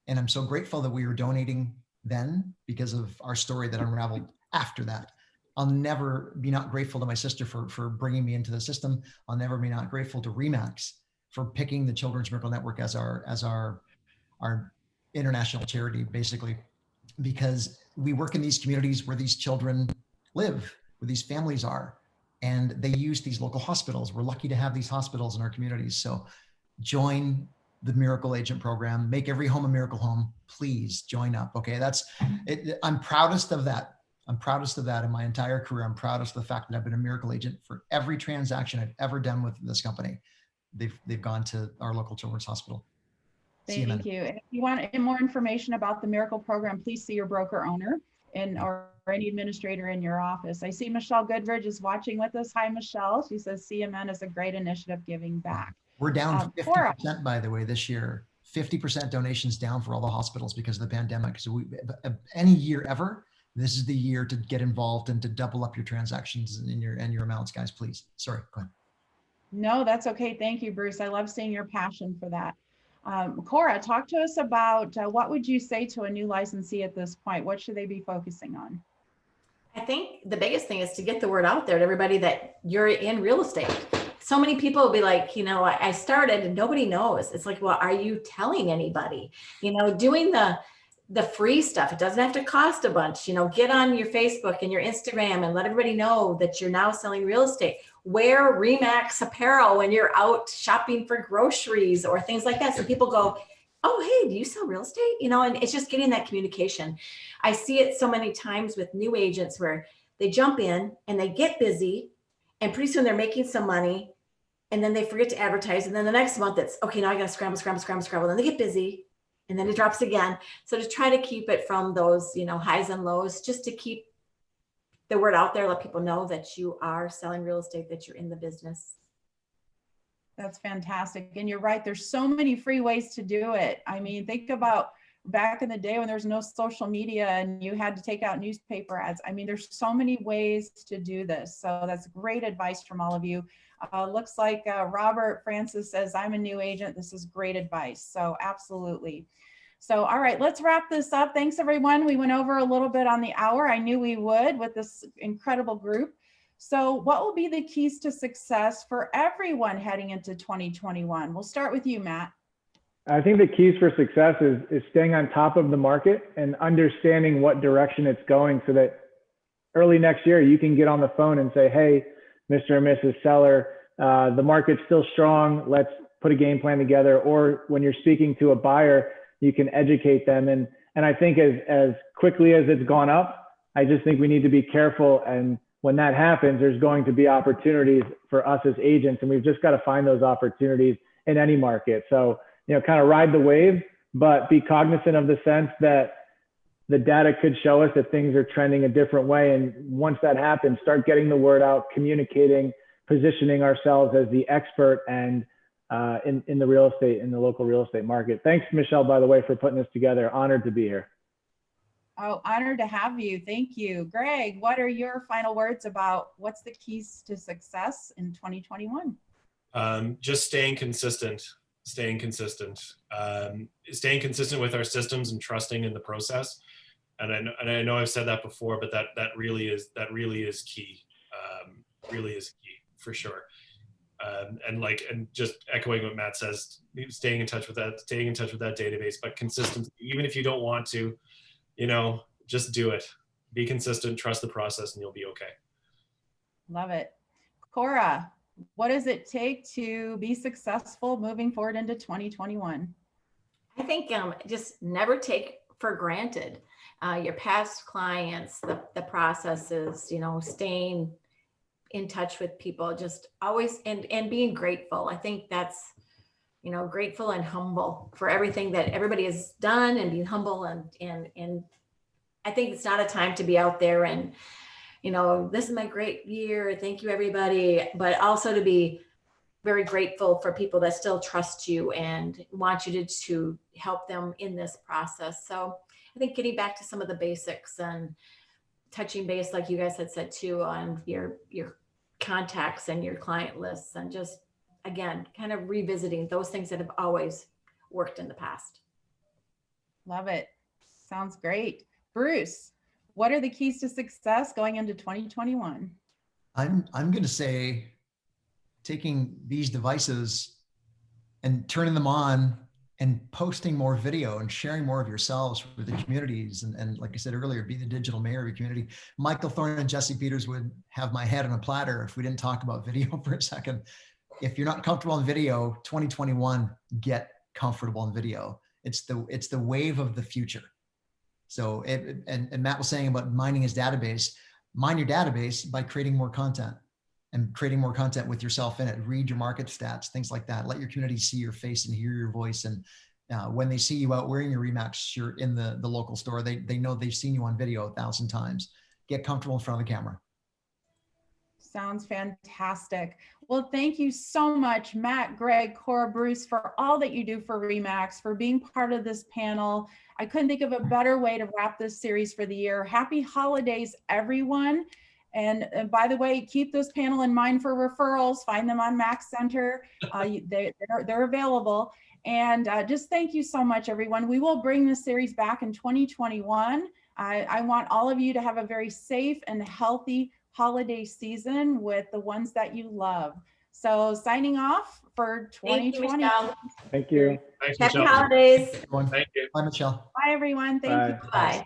And I'm so grateful that we were donating then because of our story that unraveled after that. I'll never be not grateful to my sister for bringing me into the system. I'll never be not grateful to RE/MAX for picking the Children's Miracle Network as our international charity, basically, because we work in these communities where these children live, where these families are, and they use these local hospitals. We're lucky to have these hospitals in our communities. So join the Miracle Agent program, make every home a miracle home. Please join up. Okay. That's it. I'm proudest of that. I'm proudest of that in my entire career. I'm proudest of the fact that I've been a miracle agent for every transaction I've ever done with this company. They've gone to our local children's hospital. Thank you. And if you want more information about the Miracle Program, please see your broker owner or any administrator in your office. I see Michelle Goodridge is watching with us. Hi, Michelle. She says CMN is a great initiative giving back. We're down 50%, by the way, this year. 50% donations down for all the hospitals because of the pandemic. So any year ever, this is the year to get involved and to double up your transactions and your amounts, guys, please. Sorry, go ahead. No, that's okay. Thank you, Bruce. I love seeing your passion for that. Cora, talk to us about what would you say to a new licensee at this point? What should they be focusing on? I think the biggest thing is to get the word out there to everybody that you're in real estate. So many people will be like, I started and nobody knows. It's like, well, are you telling anybody? Doing the free stuff. It doesn't have to cost a bunch. Get on your Facebook and your Instagram and let everybody know that you're now selling real estate. Wear RE/MAX apparel when you're out shopping for groceries or things like that. So people go, oh, hey, do you sell real estate? And it's just getting that communication. I see it so many times with new agents where they jump in and they get busy and pretty soon they're making some money and then they forget to advertise. And then the next month it's, okay, now I got to scramble. Then they get busy and then it drops again. So to try to keep it from those, highs and lows, just to keep the word out there, let people know that you are selling real estate, that you're in the business. That's fantastic. And you're right. There's so many free ways to do it. I mean, think about back in the day when there's no social media and you had to take out newspaper ads. I mean, there's so many ways to do this. So that's great advice from all of you. Looks like Robert Francis says, I'm a new agent. This is great advice. So absolutely. So, all right, let's wrap this up. Thanks, everyone. We went over a little bit on the hour. I knew we would with this incredible group. So what will be the keys to success for everyone heading into 2021? We'll start with you, Matt. I think the keys for success is staying on top of the market and understanding what direction it's going so that early next year you can get on the phone and say, hey, Mr. or Mrs. Seller, the market's still strong. Let's put a game plan together. Or when you're speaking to a buyer, you can educate them. And I think as quickly as it's gone up, I just think we need to be careful. And when that happens, there's going to be opportunities for us as agents, and we've just got to find those opportunities in any market. So, kind of ride the wave, but be cognizant of the sense that the data could show us that things are trending a different way. And once that happens, start getting the word out, communicating, positioning ourselves as the expert and in the real estate, in the local real estate market. Thanks, Michelle, by the way, for putting this together. Honored to be here. Oh, honored to have you. Thank you. Greg, what are your final words about what's the keys to success in 2021? Just staying consistent with our systems and trusting in the process. And I know I've said that before, but that really is key. Really is key for sure. And just echoing what Matt says, staying in touch with that database, but consistency, even if you don't want to, just do it. Be consistent, trust the process, and you'll be okay. Love it. Cora, what does it take to be successful moving forward into 2021? I think just never take for granted your past clients, the processes, staying in touch with people, just always and being grateful. I think that's, grateful and humble for everything that everybody has done, and being humble and I think it's not a time to be out there and, this is my great year. Thank you, everybody. But also to be very grateful for people that still trust you and want you to help them in this process. So I think getting back to some of the basics and touching base, like you guys had said too, on your contacts and your client lists, and just, again, kind of revisiting those things that have always worked in the past. Love it. Sounds great. Bruce, what are the keys to success going into 2021? I'm going to say taking these devices and turning them on and posting more video and sharing more of yourselves with the communities. And like I said earlier, be the digital mayor of your community. Michael Thorne and Jesse Peters would have my head on a platter if we didn't talk about video for a second. If you're not comfortable in video, 2021, get comfortable in video. It's the wave of the future. So, and Matt was saying about mining his database. Mine your database by creating more content and creating more content with yourself in it. Read your market stats, things like that. Let your community see your face and hear your voice. And when they see you out wearing your RE/MAX shirt in the local store, they know they've seen you on video 1,000 times. Get comfortable in front of the camera. Sounds fantastic. Well, thank you so much, Matt, Greg, Cora, Bruce, for all that you do for RE/MAX, for being part of this panel. I couldn't think of a better way to wrap this series for the year. Happy holidays, everyone. And by the way, keep this panel in mind for referrals. Find them on Max Center. They're available. And just thank you so much, everyone. We will bring this series back in 2021. I want all of you to have a very safe and healthy holiday season with the ones that you love. So signing off for 2020. Thank you. Thanks, Happy Michelle. holidays. Everyone. Thank you. Bye, Michelle. Bye, everyone. Thank you. Bye.